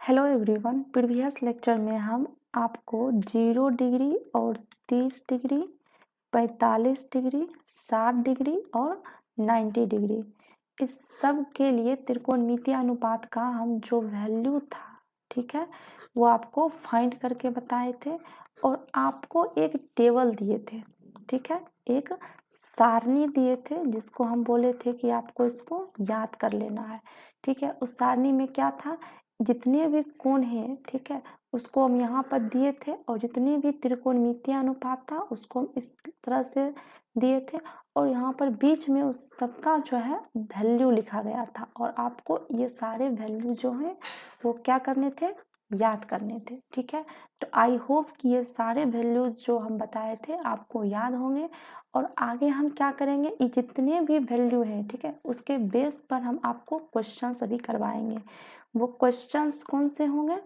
Hello everyone, previous lecture में हम आपको 0 डिग्री और 30 डिग्री, 45 डिग्री, 60 डिग्री और 90 डिग्री इस सब के लिए त्रिकोणमितीय अनुपात का हम जो वैल्यू था, ठीक है, वो आपको फाइंड करके बताए थे और आपको एक टेबल दिए थे, ठीक है, एक सारणी दिए थे जिसको हम बोले थे कि आपको इसको याद कर लेना है। ठीक है, उस सारणी में क्या था, जितने भी कोण हैं, ठीक है, उसको हम यहाँ पर दिए थे और जितने भी त्रिकोणमितीय अनुपात था उसको हम इस तरह से दिए थे और यहाँ पर बीच में उस सबका जो है वैल्यू लिखा गया था और आपको ये सारे वैल्यू जो हैं वो क्या करने थे, याद करने थे। ठीक है, तो आई होप कि ये सारे वैल्यूज जो हम बताए थे आपको याद होंगे और आगे हम क्या करेंगे, ये जितने भी वैल्यू हैं, ठीक है, उसके बेस पर हम आपको क्वेश्चंस अभी करवाएंगे। वो क्वेश्चंस कौन से होंगे,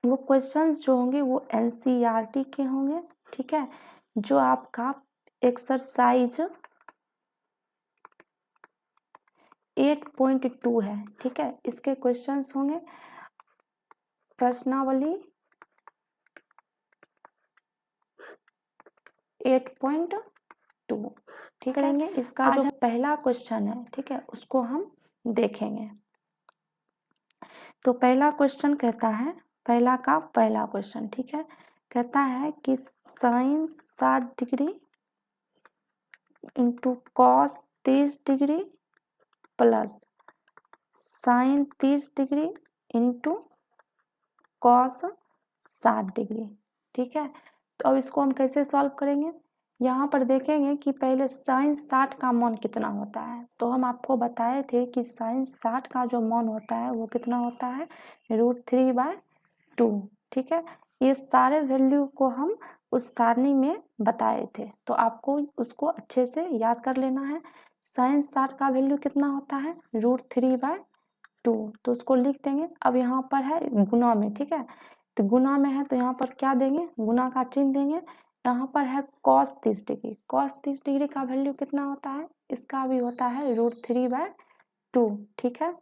वो क्वेश्चंस जो होंगे वो एनसीईआरटी के होंगे। ठीक है, जो आपका एक्सरसाइज 8.2 है, ठीक है, इसके क्वेश्चंस होंगे। प्रश्नावली 8.2, ठीक है, इसका जो पहला क्वेश्चन है, ठीक है, उसको हम देखेंगे। तो पहला क्वेश्चन कहता है, पहला का पहला क्वेश्चन, ठीक है, कहता है कि sine 60 degree into cos 30 degree plus sine 30 degree into cos 60 degree. ठीक है, तो अब इसको हम कैसे सॉल्व करेंगे, यहाँ पर देखेंगे कि पहले साइन 60 का मान कितना होता है। तो हम आपको बताए थे कि साइन 60 का जो मान होता है वो कितना होता है, √3/2। ठीक है, ये सारे वैल्यू को हम उस सारणी में बताए थे, तो आपको उसको अच्छे से याद कर लेना है। साइन 60 का वैल्यू कितना होता है, √3/2, तो उसको लिख देंगे। अब यहाँ पर है गुना में, ठीक है, तो गुना में है तो यहाँ पर क्या देंगे, गुना का चिन्ह देंगे। यहाँ पर है cos 30 डिग्री, cos 30 डिग्री का वैल्यू कितना होता है, इसका भी होता है √3/2। ठीक है,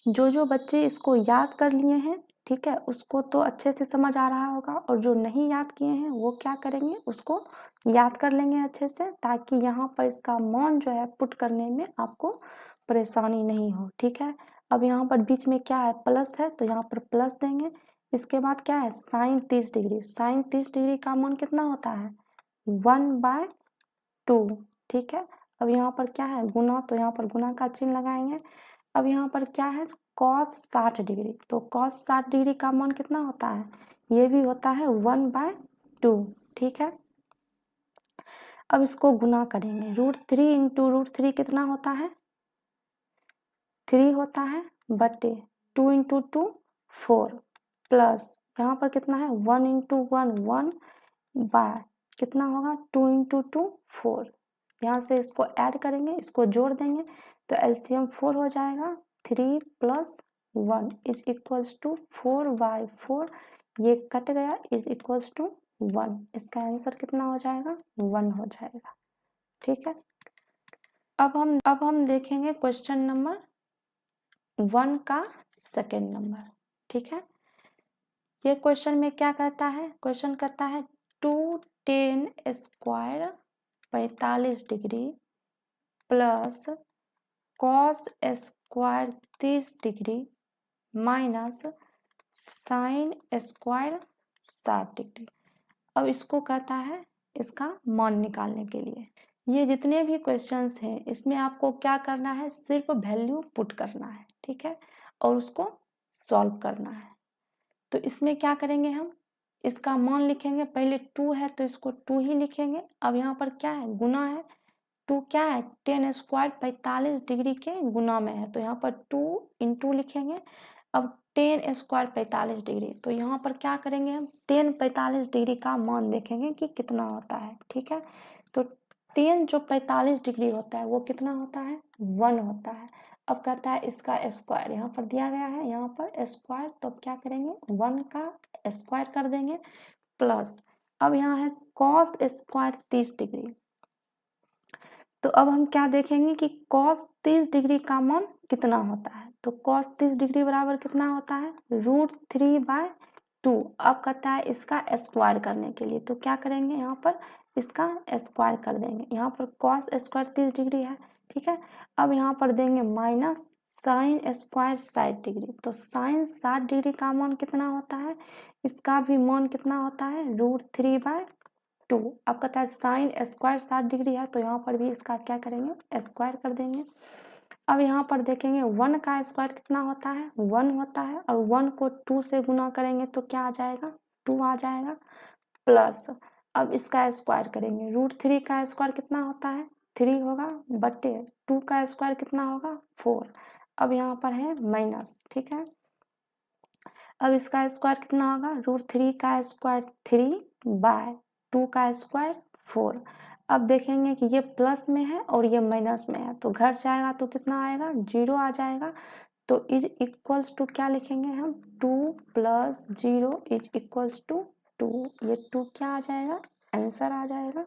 जो बच्चे इसको याद कर लिए हैं, ठीक है, उसको तो अच्छे से समझ आ रहा होगा और जो नहीं याद किए हैं वो क्या करेंगे, उसको याद कर लेंगे अच्छे से, ताकि यहाँ पर इसका मान जो है पुट करने में आपको परेशानी नहीं हो। ठीक है, अब यहाँ पर बीच में क्या है, प्लस है, तो यहाँ पर प्लस देंगे। इसके बाद क्या है, साइन 30 डिग्री, साइन 30 डिग्री का मान कितना होता है, 1/2। ठीक है, अब यहाँ पर क्या है, गुना, तो यहाँ पर गुना का चिन्ह लगाएंगे। अब यहाँ पर क्या है, cos 60 डिग्री, तो cos 60 डिग्री का मान कितना होता है, ये भी होता है 1/2। ठीक है, अब इसको गुना करेंगे, √3 इंटू √3 कितना होता है, 3 होता है, बटे 2 इंटू 2 4 प्लस यहाँ पर कितना है 1 इंटू 1 1 बाय कितना होगा 2 इंटू 2 4। यहाँ से इसको ऐड करेंगे, इसको जोड़ देंगे तो एलसीएम 4 हो जाएगा। 3 + 1 इज इक्वल्स टू 4/4, ये कट गया, इज इक्वल्स टू 1। इसका आंसर कितना हो जाएगा, 1 हो जाएगा। ठीक है, अब हम देखेंगे क्वेश्चन नंबर 1 का सेकेंड नंबर। ठीक है, ये क्वेश्चन में क्या कहता है, क्वेश्चन कहता है 2tan square 45 degree plus cos square 30 degree minus sine square 60 degree. अब इसको कहता है इसका मान निकालने के लिए। ये जितने भी क्वेश्चंस हैं इसमें आपको क्या करना है, सिर्फ वैल्यू पुट करना है, ठीक है, और उसको सॉल्व करना है। तो इसमें क्या करेंगे, हम इसका मान लिखेंगे, पहले 2 है तो इसको 2 ही लिखेंगे। अब यहाँ पर क्या है, गुना है, 2 क्या है, tan स्क्वायर 45 डिग्री के गुना में है, तो यहाँ पर 2 इंटू लिखेंगे। अब tan स्क्वायर 45 डिग्री, तो यहाँ पर क्या करेंगे, हम tan 45 डिग्री का मान देखेंगे कि कितना होता है। ठीक है, तो tan जो 45 डिग्री होता है वो कितना होता है, 1 होता है। अब कहता है इसका स्क्वायर, यहाँ पर दिया गया है, यहाँ पर स्क्वायर, तो अब क्या करेंगे, 1 का स्क्वायर कर देंगे प्लस अब यहाँ है cos स्क्वायर 30 डिग्री, तो अब हम क्या देखेंगे कि cos 30 डिग्री का मान कितना होता है। तो cos 30 डिग्री बराबर कितना होता है, √3/2। अब कहता है इसका स्क्वायर करने के लिए, तो क्या करेंगे, यहाँ पर इसका स्क्वायर कर देंगे। यहाँ पर cos स्क्वायर 30 डिग्री है, ठीक है। अब यहाँ पर देंगे माइनस साइन स्क्वायर 60 डिग्री। तो साइन 60 डिग्री का मान कितना होता है, इसका भी मान कितना होता है, √3/2। अब कहता है साइन स्क्वायर 60 डिग्री है, तो यहाँ पर भी इसका क्या करेंगे, स्क्वायर कर देंगे। अब यहाँ पर देखेंगे 1 का स्क्वायर कितना होता है, 1 होता है, और 1 को 2 से गुना करेंगे तो क्या आ जाएगा, 2 आ जाएगा, प्लस अब इसका स्क्वायर करेंगे, √3 का स्क्वायर कितना होता है, 3 होगा, बटे 2 का स्क्वायर कितना होगा, 4। अब यहाँ पर है माइनस, ठीक है। अब इसका स्क्वायर कितना होगा, √3 का स्क्वायर 3/2 का स्क्वायर 4। अब देखेंगे कि ये प्लस में है और ये माइनस में है, तो घर जाएगा तो कितना आएगा, 0 आ जाएगा। तो इज इक्वल्स टू क्या लिखेंगे हम, 2 + 0 इज इक्वल्स टू 2। ये 2 क्या आ जाएगा, आंसर आ जाएगा।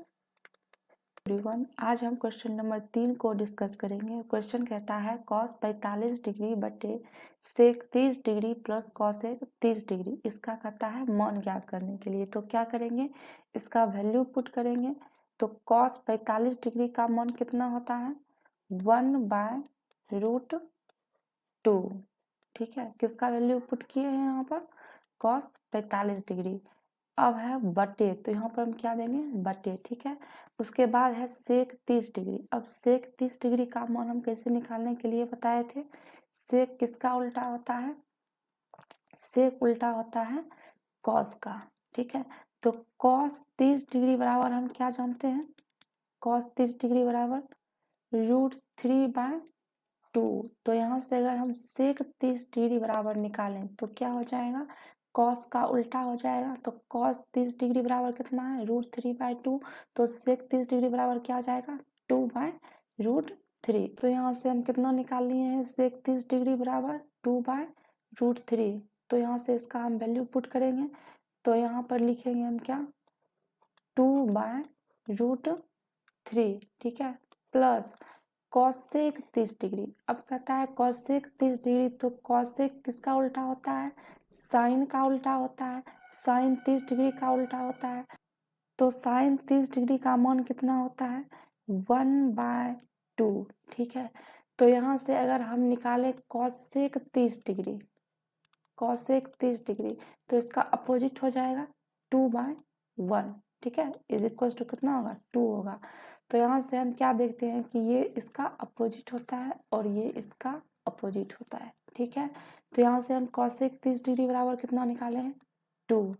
एवरीवन, आज हम क्वेश्चन नंबर 3 को डिस्कस करेंगे। क्वेश्चन कहता है cos 45 डिग्री बटे sec 30 degree plus cosec 30 degree, इसका कहता है मान ज्ञात करने के लिए। तो क्या करेंगे, इसका वैल्यू पुट करेंगे। तो cos 45 डिग्री का मान कितना होता है, 1/√2, ठीक है। किसका वैल्यू पुट किए हैं यहाँ पर, cos 45 डिग्री। अब है बटे, तो यहाँ पर हम क्या देंगे, बटे, ठीक है। उसके बाद है सेक 30 डिग्री। अब सेक 30 डिग्री का मान हम कैसे निकालने के लिए बताए थे, सेक किसका उल्टा होता है, सेक उल्टा होता है कॉस का, ठीक है। तो कॉस 30 डिग्री बराबर हम क्या जानते हैं, कॉस 30 डिग्री बराबर √3/2। तो यहाँ से अगर हम सेक 30 डिग्री बराबर निकालें तो क्या हो जाएगा, कॉस का उल्टा हो जाएगा। तो कॉस 30 डिग्री बराबर कितना है, √3/2। तो सेक 30 डिग्री बराबर क्या हो जाएगा, 2/√3। तो यहाँ से हम कितना निकाल लिए हैं, सेक 30 डिग्री बराबर 2/√3। तो यहाँ से इसका हम वैल्यू पुट करेंगे। तो यहाँ पर लिखेंगे हम क्या, 2/√3, ठीक है, प्लस कॉसेक 30 डिग्री। अब कहता है कॉसेक 30 डिग्री, तो कॉसेक किसका उल्टा होता है, साइन का उल्टा होता है, साइन 30 डिग्री का उल्टा होता है। तो साइन 30 डिग्री का मान कितना होता है, 1/2, ठीक है। तो यहाँ से अगर हम निकाले कॉसेक 30 डिग्री, कॉसेक 30 डिग्री, तो इसका अपोजिट हो जाएगा 2/1, ठीक है, इज इक्वल टू कितना होगा, 2 होगा। तो यहाँ से हम क्या देखते हैं कि ये इसका अपोजिट होता है और ये इसका अपोजिट होता है, ठीक है। तो यहाँ से हम कॉसेक 30 डिग्री बराबर कितना निकाले हैं, 2।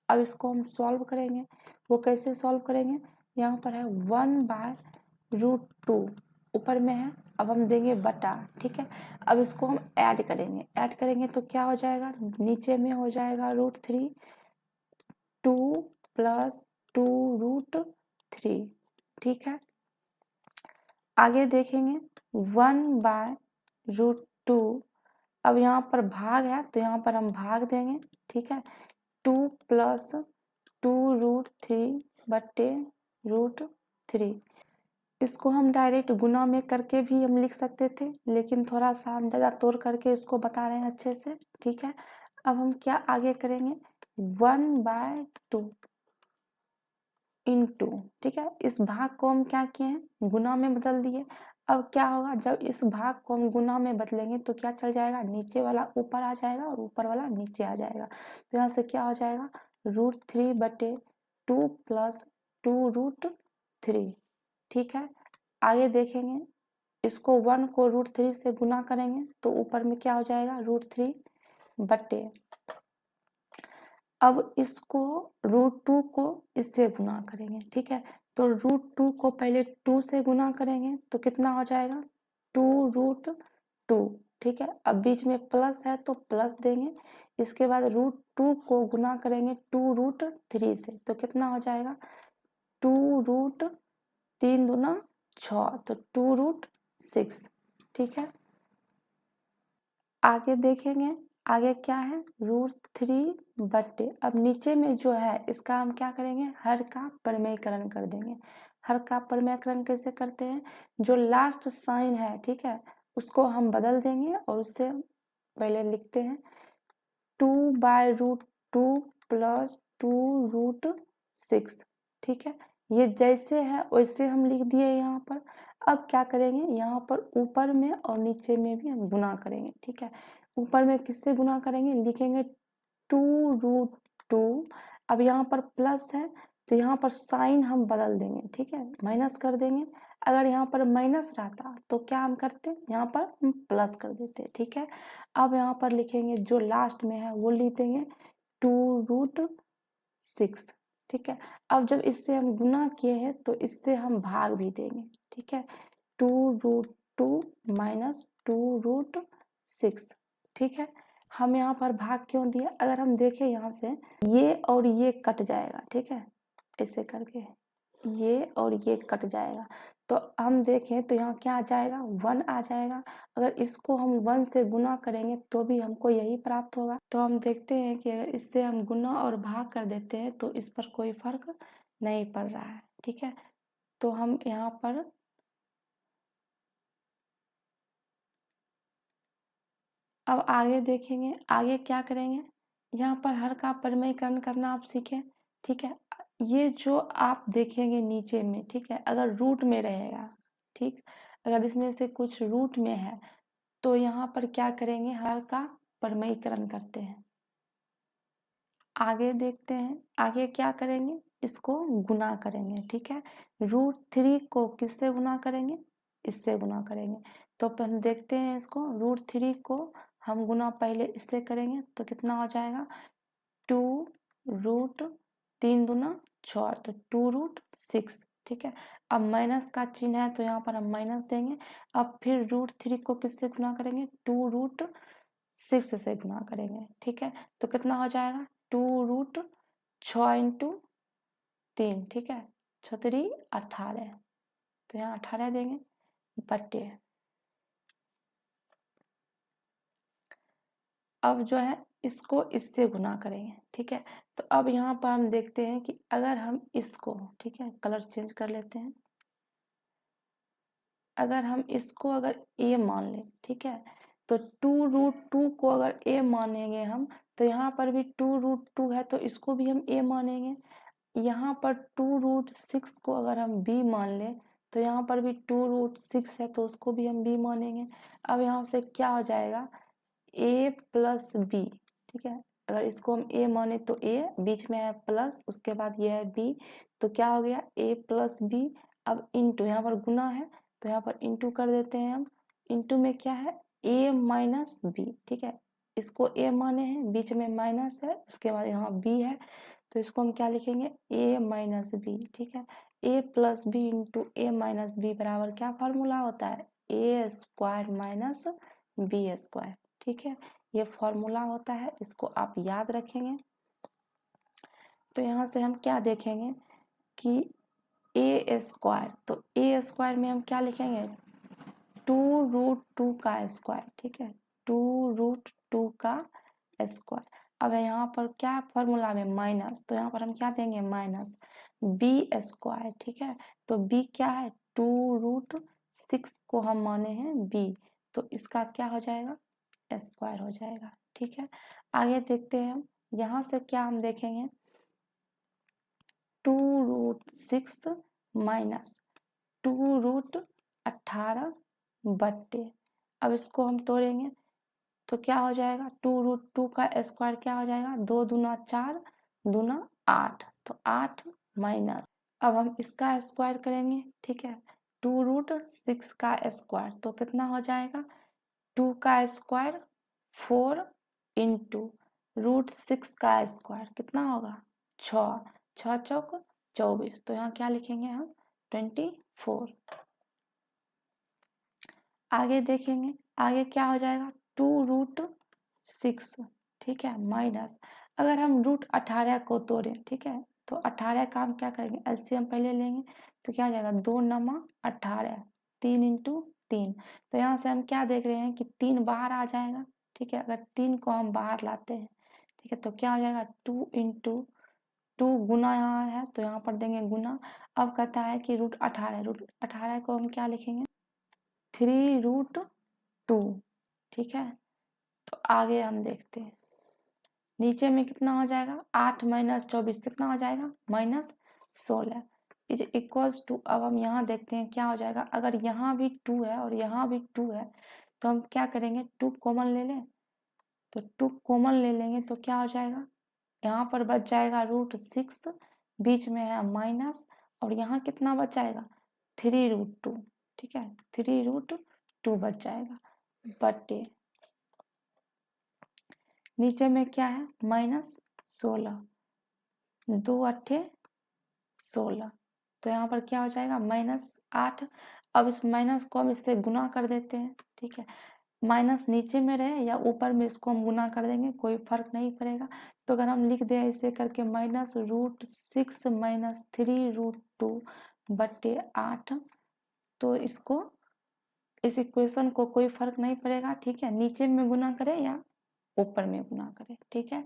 अब इसको हम सॉल्व करेंगे, वो कैसे सॉल्व करेंगे, यहाँ पर है 1/√2 ऊपर में है, अब हम देंगे बटा, ठीक है। अब इसको हम ऐड करेंगे, ऐड करेंगे तो क्या हो जाएगा, नीचे में हो जाएगा √3, 2 + 2√3, ठीक है। आगे देखेंगे 1/√2। अब यहाँ पर भाग है तो यहाँ पर हम भाग देंगे, ठीक है। 2 + 2√3 बटे √3। इसको हम डायरेक्ट गुना में करके भी हम लिख सकते थे, लेकिन थोड़ा सा हम ज़्यादा तोड़ करके इसको बता रहे हैं अच्छे से, ठीक है। अब हम क्या आगे करेंगे, 1/2 इंटू, ठीक है, इस भाग को हम क्या किए हैं, गुना में बदल दिए। अब क्या होगा, जब इस भाग को हम गुना में बदलेंगे तो क्या चल जाएगा, नीचे वाला ऊपर आ जाएगा और ऊपर वाला नीचे आ जाएगा। तो यहाँ से क्या हो जाएगा, √3/2 + 2√3, ठीक है। आगे देखेंगे, इसको 1 को √3 से गुना करेंगे तो ऊपर में क्या हो जाएगा, √3 बटे, अब इसको √2 को इससे गुना करेंगे, ठीक है। तो √2 को पहले 2 से गुना करेंगे तो कितना हो जाएगा, 2√2, ठीक है। अब बीच में प्लस है तो प्लस देंगे। इसके बाद √2 को गुना करेंगे 2√3 से तो कितना हो जाएगा, 2√3 दूना 6, तो 2√6, ठीक है। आगे देखेंगे, आगे क्या है, √3 बटे, अब नीचे में जो है इसका हम क्या करेंगे, हर का परिमेयकरण कर देंगे। हर का परिमेयकरण कैसे करते हैं, जो लास्ट साइन है, ठीक है, उसको हम बदल देंगे और उससे पहले लिखते हैं 2/√2 प्लस 2√6, ठीक है। ये जैसे है वैसे हम लिख दिए यहाँ पर। अब क्या करेंगे, यहाँ पर ऊपर में और नीचे में भी हम गुना करेंगे, ठीक है। ऊपर में किससे गुना करेंगे, लिखेंगे 2√2। अब यहाँ पर प्लस है तो यहाँ पर साइन हम बदल देंगे, ठीक है, माइनस कर देंगे। अगर यहाँ पर माइनस रहता तो क्या हम करते, यहाँ पर हम प्लस कर देते, ठीक है। अब यहाँ पर लिखेंगे जो लास्ट में है वो लिख देंगे 2√6, ठीक है। अब जब इससे हम गुना किए हैं तो इससे हम भाग भी देंगे, ठीक है। 2√2 माइनस 2√6, ठीक है। हम यहाँ पर भाग क्यों दिए, अगर हम देखें यहाँ से ये और ये कट जाएगा, ठीक है, ऐसे करके ये और ये कट जाएगा। तो हम देखें तो यहाँ क्या आ जाएगा, 1 आ जाएगा। अगर इसको हम 1 से गुना करेंगे तो भी हमको यही प्राप्त होगा। तो हम देखते हैं कि अगर इससे हम गुना और भाग कर देते हैं तो इस पर कोई फर्क नहीं पड़ रहा है, ठीक है। तो हम यहाँ पर अब आगे देखेंगे, आगे क्या करेंगे, यहाँ पर हर का परिमेयकरण करना आप सीखें, ठीक है। ये जो आप देखेंगे नीचे में, ठीक है, अगर रूट में रहेगा, ठीक, अगर इसमें से कुछ रूट में है तो यहाँ पर क्या करेंगे, हर का परिमेयकरण करते हैं। आगे देखते हैं, आगे क्या करेंगे, इसको गुना करेंगे, ठीक है। √3 को किससे गुना करेंगे, इससे गुना करेंगे। तो हम देखते हैं इसको, √3 को हम गुना पहले इससे करेंगे तो कितना हो जाएगा, 2√3 दूना 6, तो 2√6, ठीक है। अब माइनस का चिन्ह है तो यहाँ पर हम माइनस देंगे। अब फिर √3 को किससे गुना करेंगे, 2√6 से गुना करेंगे, ठीक है। तो कितना हो जाएगा, 2√6 इंटू 3, ठीक है, 6×3 18, तो यहाँ 18 देंगे बट्टे। अब जो है इसको इससे गुना करेंगे, ठीक है। तो अब यहाँ पर हम देखते हैं कि अगर हम इसको, ठीक है, कलर चेंज कर लेते हैं, अगर हम इसको अगर a मान लें, ठीक है, तो 2√2 को अगर a मानेंगे हम तो यहाँ पर भी 2√2 है तो इसको भी हम a मानेंगे। यहाँ पर 2√6 को अगर हम b मान लें तो यहाँ पर भी 2√6 है तो उसको भी हम b मानेंगे। अब यहाँ से क्या हो जाएगा, a प्लस b, ठीक है, अगर इसको हम a माने तो a, बीच में है प्लस, उसके बाद ये है b, तो क्या हो गया a प्लस b। अब इंटू, यहाँ पर गुना है तो यहाँ पर इंटू कर देते हैं हम। इंटू में क्या है, a माइनस b, ठीक है, इसको a माने हैं, बीच में माइनस है, उसके बाद यहाँ b है, तो इसको हम क्या लिखेंगे, a माइनस b, ठीक है। a plus b into a minus b बराबर क्या फॉर्मूला होता है, a² माइनस b², ठीक है, ये फॉर्मूला होता है, इसको आप याद रखेंगे। तो यहाँ से हम क्या देखेंगे कि a², तो a² में हम क्या लिखेंगे, 2√2 का स्क्वायर, ठीक है, 2√2 का स्क्वायर। अब यहाँ पर क्या फॉर्मूला में माइनस, तो यहाँ पर हम क्या देंगे, माइनस b², ठीक है। तो b क्या है, 2√6 को हम माने हैं b, तो इसका क्या हो जाएगा, स्क्वायर हो जाएगा, ठीक है। आगे देखते हैं हम, यहाँ से क्या हम देखेंगे, 2√6 माइनस 2√18 बट्टे, अब इसको हम तोड़ेंगे तो क्या हो जाएगा, 2√2 का स्क्वायर क्या हो जाएगा, 2 दूना 4 दूना 8, तो 8 माइनस, अब हम इसका स्क्वायर करेंगे, ठीक है, 2√6 का स्क्वायर तो कितना हो जाएगा, 2 का स्क्वायर 4 इंटू √6 का स्क्वायर कितना होगा, 6, 6 चौक 24, तो यहाँ क्या लिखेंगे हम, 24। आगे देखेंगे, आगे क्या हो जाएगा, 2√6, ठीक है, माइनस, अगर हम √18 को तोड़ें, ठीक है, तो 18 का हम क्या करेंगे, एलसीएम पहले लेंगे, तो क्या हो जाएगा, 2 नमा 18, 3 इंटू 3, तो यहाँ से हम क्या देख रहे हैं कि 3 बाहर आ जाएगा, ठीक है, अगर 3 को हम बाहर लाते हैं, ठीक है, तो क्या हो जाएगा, 2 इंटू 2 गुना यहाँ है तो यहाँ पर देंगे गुना। अब कहता है कि √18, √18 को हम क्या लिखेंगे 3√2, ठीक है। तो आगे हम देखते हैं, नीचे में कितना हो जाएगा 8 - 24 कितना हो जाएगा -16 इज इक्वल्स टू। अब हम यहाँ देखते हैं क्या हो जाएगा, अगर यहाँ भी 2 है और यहाँ भी 2 है तो हम क्या करेंगे 2 कॉमन ले लें। तो 2 कॉमन ले लेंगे तो क्या हो जाएगा, यहाँ पर बच जाएगा √6, बीच में है माइनस, और यहाँ कितना बच जाएगा 3√2, ठीक है 3√2 बच जाएगा बटे नीचे में क्या है -16, 2 8 16, तो यहाँ पर क्या हो जाएगा -8। अब इस माइनस को हम इससे गुना कर देते हैं, ठीक है। माइनस नीचे में रहे या ऊपर में इसको हम गुना कर देंगे, कोई फर्क नहीं पड़ेगा। तो अगर हम लिख दें इसे करके -√6 - 3√2 बटे 8, तो इसको इस इक्वेशन को कोई फर्क नहीं पड़ेगा, ठीक है। नीचे में गुना करें या ऊपर में गुना करें, ठीक है।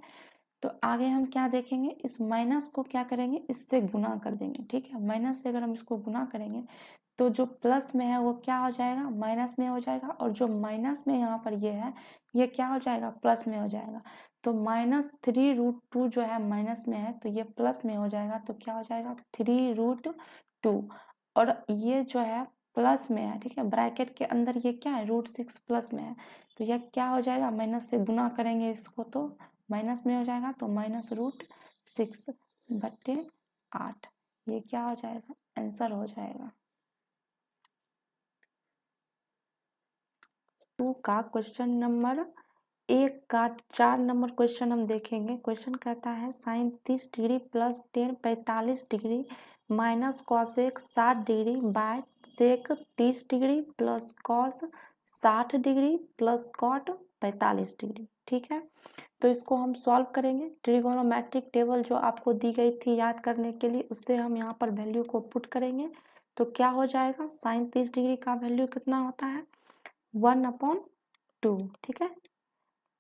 तो आगे हम क्या देखेंगे, इस माइनस को क्या करेंगे इससे गुना कर देंगे, ठीक है। माइनस से अगर हम इसको गुना करेंगे तो जो प्लस में है वो क्या हो जाएगा माइनस में हो जाएगा, और जो माइनस में यहाँ पर ये है ये क्या हो जाएगा प्लस में हो जाएगा। तो -3√2 जो है माइनस में है तो ये प्लस में हो जाएगा, तो क्या हो जाएगा 3√2, और ये जो है प्लस में है, ठीक है। ब्रैकेट के अंदर ये क्या है √6 प्लस में है, तो यह क्या हो जाएगा माइनस से गुना करेंगे इसको तो माइनस में हो जाएगा, तो -√6 बटे 8, ये क्या हो जाएगा आंसर हो जाएगा। 2 का क्वेश्चन नंबर 1 का 4 नंबर क्वेश्चन हम देखेंगे। क्वेश्चन कहता है sine 30 degree plus tan 45 degree minus cosec 60 degree by sec 30 degree plus cos 60 degree plus cot 45 degree, ठीक है। तो इसको हम सॉल्व करेंगे। ट्रिगोनोमेट्रिक टेबल जो आपको दी गई थी याद करने के लिए, उससे हम यहाँ पर वैल्यू को पुट करेंगे। तो क्या हो जाएगा साइन 30 डिग्री का वैल्यू कितना होता है 1/2, ठीक है,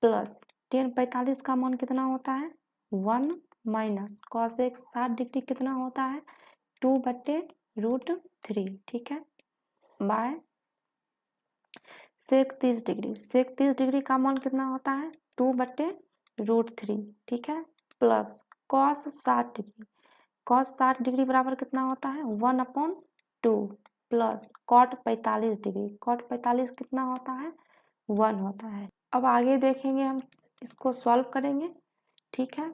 प्लस टेन 45 का मान कितना होता है 1 माइनस कॉसेक 60 डिग्री कितना होता है 2/√3, ठीक है, by sec 30 degree, sec 30 degree का मान कितना होता है 2/√3, ठीक है, plus cos 60 degree, cos 60 degree बराबर कितना होता है 1/2 प्लस कॉट 45 डिग्री, कॉट 45 कितना होता है 1 होता है। अब आगे देखेंगे हम इसको सॉल्व करेंगे, ठीक है।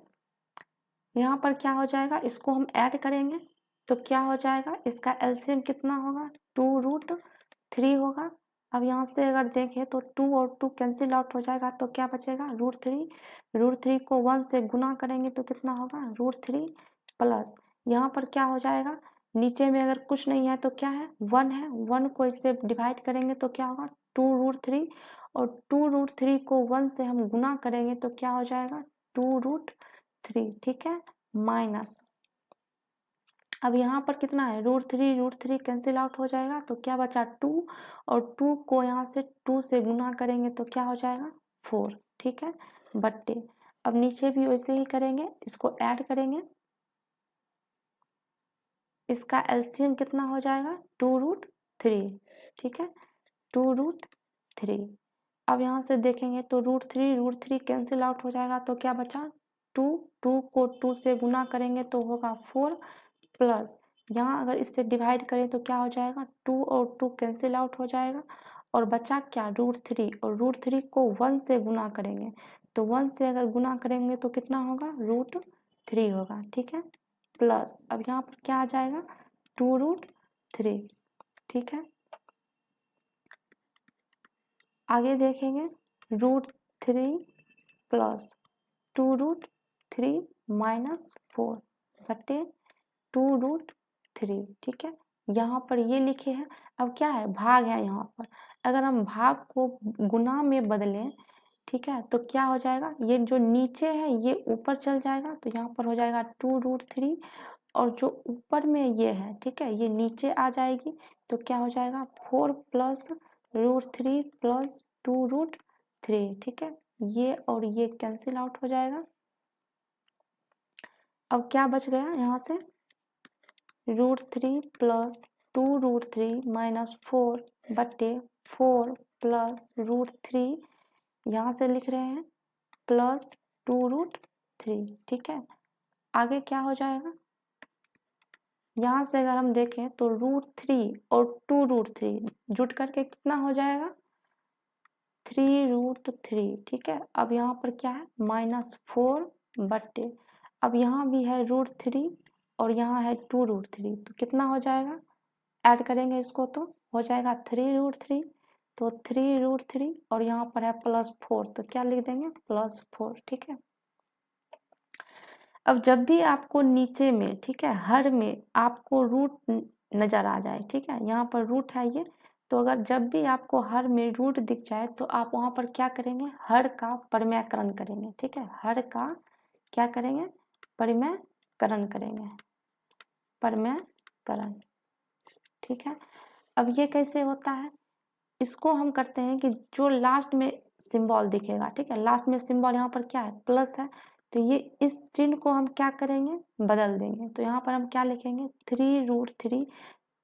यहाँ पर क्या हो जाएगा इसको हम ऐड करेंगे तो क्या हो जाएगा इसका एलसीएम कितना होगा 2√3 होगा। अब यहाँ से अगर देखें तो 2 और 2 कैंसिल आउट हो जाएगा, तो क्या बचेगा √3, √3 को 1 से गुना करेंगे तो कितना होगा √3 प्लस यहाँ पर क्या हो जाएगा नीचे में अगर कुछ नहीं है तो क्या है 1 है, 1 को इससे डिवाइड करेंगे तो क्या होगा 2√3, और 2√3 को 1 से हम गुना करेंगे तो क्या हो जाएगा 2√3, ठीक है, माइनस अब यहाँ पर कितना है √3 कैंसिल आउट हो जाएगा तो क्या बचा 2, और 2 को यहाँ से 2 से गुना करेंगे तो क्या हो जाएगा 4, ठीक है, बट्टे अब नीचे भी वैसे ही करेंगे, इसको ऐड करेंगे, इसका एलसीएम कितना हो जाएगा 2√3, ठीक है, 2√3। अब यहाँ से देखेंगे तो √3 कैंसिल आउट हो जाएगा तो क्या बचा 2, 2 को 2 से गुना करेंगे तो होगा 4 प्लस यहाँ अगर इससे डिवाइड करें तो क्या हो जाएगा 2 और 2 कैंसिल आउट हो जाएगा, और बचा क्या √3, और √3 को 1 से गुना करेंगे तो 1 से अगर गुना करेंगे तो कितना होगा √3 होगा, ठीक है, प्लस अब यहाँ पर क्या आ जाएगा 2√3, ठीक है। आगे देखेंगे √3 प्लस 2√3 माइनस 4 बटे 2√3, ठीक है, यहाँ पर ये लिखे हैं। अब क्या है भाग है यहाँ पर, अगर हम भाग को गुना में बदलें, ठीक है, तो क्या हो जाएगा ये जो नीचे है ये ऊपर चल जाएगा तो यहाँ पर हो जाएगा 2√3, और जो ऊपर में ये है, ठीक है, ये नीचे आ जाएगी तो क्या हो जाएगा 4 प्लस √3 प्लस 2√3, ठीक है, ये और ये कैंसिल आउट हो जाएगा। अब क्या बच गया यहाँ से, √3 प्लस 2√3 माइनस 4 बटे 4 प्लस √3, यहाँ से लिख रहे हैं प्लस 2√3। ठीक है, आगे क्या हो जाएगा, यहाँ से अगर हम देखें तो √3 और 2√3 जुट करके कितना हो जाएगा, 3√3। ठीक है, अब यहाँ पर क्या है, -4 बटे, अब यहाँ भी है √3 और यहाँ है 2√3, तो कितना हो जाएगा, ऐड करेंगे इसको तो हो जाएगा 3√3, तो 3√3 और यहाँ पर है +4, तो क्या लिख देंगे, +4। ठीक है, अब जब भी आपको नीचे में, ठीक है, हर में आपको रूट नज़र आ जाए, ठीक है, यहाँ पर रूट है ये, तो अगर जब भी आपको हर में रूट दिख जाए तो आप वहाँ पर क्या करेंगे, हर का परिमेयकरण करेंगे। ठीक है, हर का क्या करेंगे, परिमेयकरण करेंगे, परिमेयकरण। ठीक है, अब ये कैसे होता है, इसको हम करते हैं कि जो लास्ट में सिंबल दिखेगा, ठीक है, लास्ट में सिंबल यहाँ पर क्या है, प्लस है, तो ये इस चिन्ह को हम क्या करेंगे, बदल देंगे। तो यहाँ पर हम क्या लिखेंगे, 3√3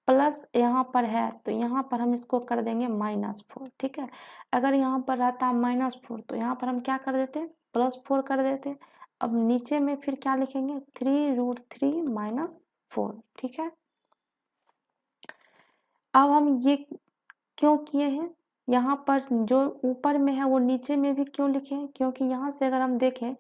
प्लस यहाँ पर है तो यहाँ पर हम इसको कर देंगे -4। ठीक है, अगर यहाँ पर रहता -4 तो यहाँ पर हम क्या कर देते, +4 कर देते। अब नीचे में फिर क्या लिखेंगे, 3√3 - 4। ठीक है, अब हम ये क्यों किए हैं, यहाँ पर जो ऊपर में है वो नीचे में भी क्यों लिखे हैं, क्योंकि यहाँ से अगर हम देखें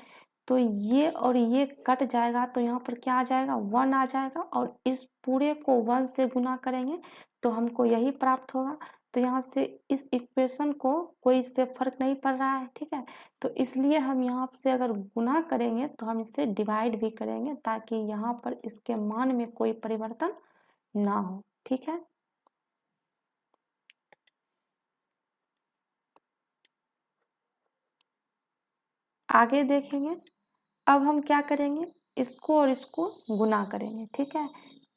तो ये और ये कट जाएगा तो यहाँ पर क्या आ जाएगा, 1 आ जाएगा, और इस पूरे को 1 से गुना करेंगे तो हमको यही प्राप्त होगा। तो यहाँ से इस इक्वेशन को कोई इससे फर्क नहीं पड़ रहा है। ठीक है, तो इसलिए हम यहाँ से अगर गुना करेंगे तो हम इससे डिवाइड भी करेंगे ताकि यहाँ पर इसके मान में कोई परिवर्तन ना हो। ठीक है, आगे देखेंगे। अब हम क्या करेंगे, इसको और इसको गुना करेंगे। ठीक है,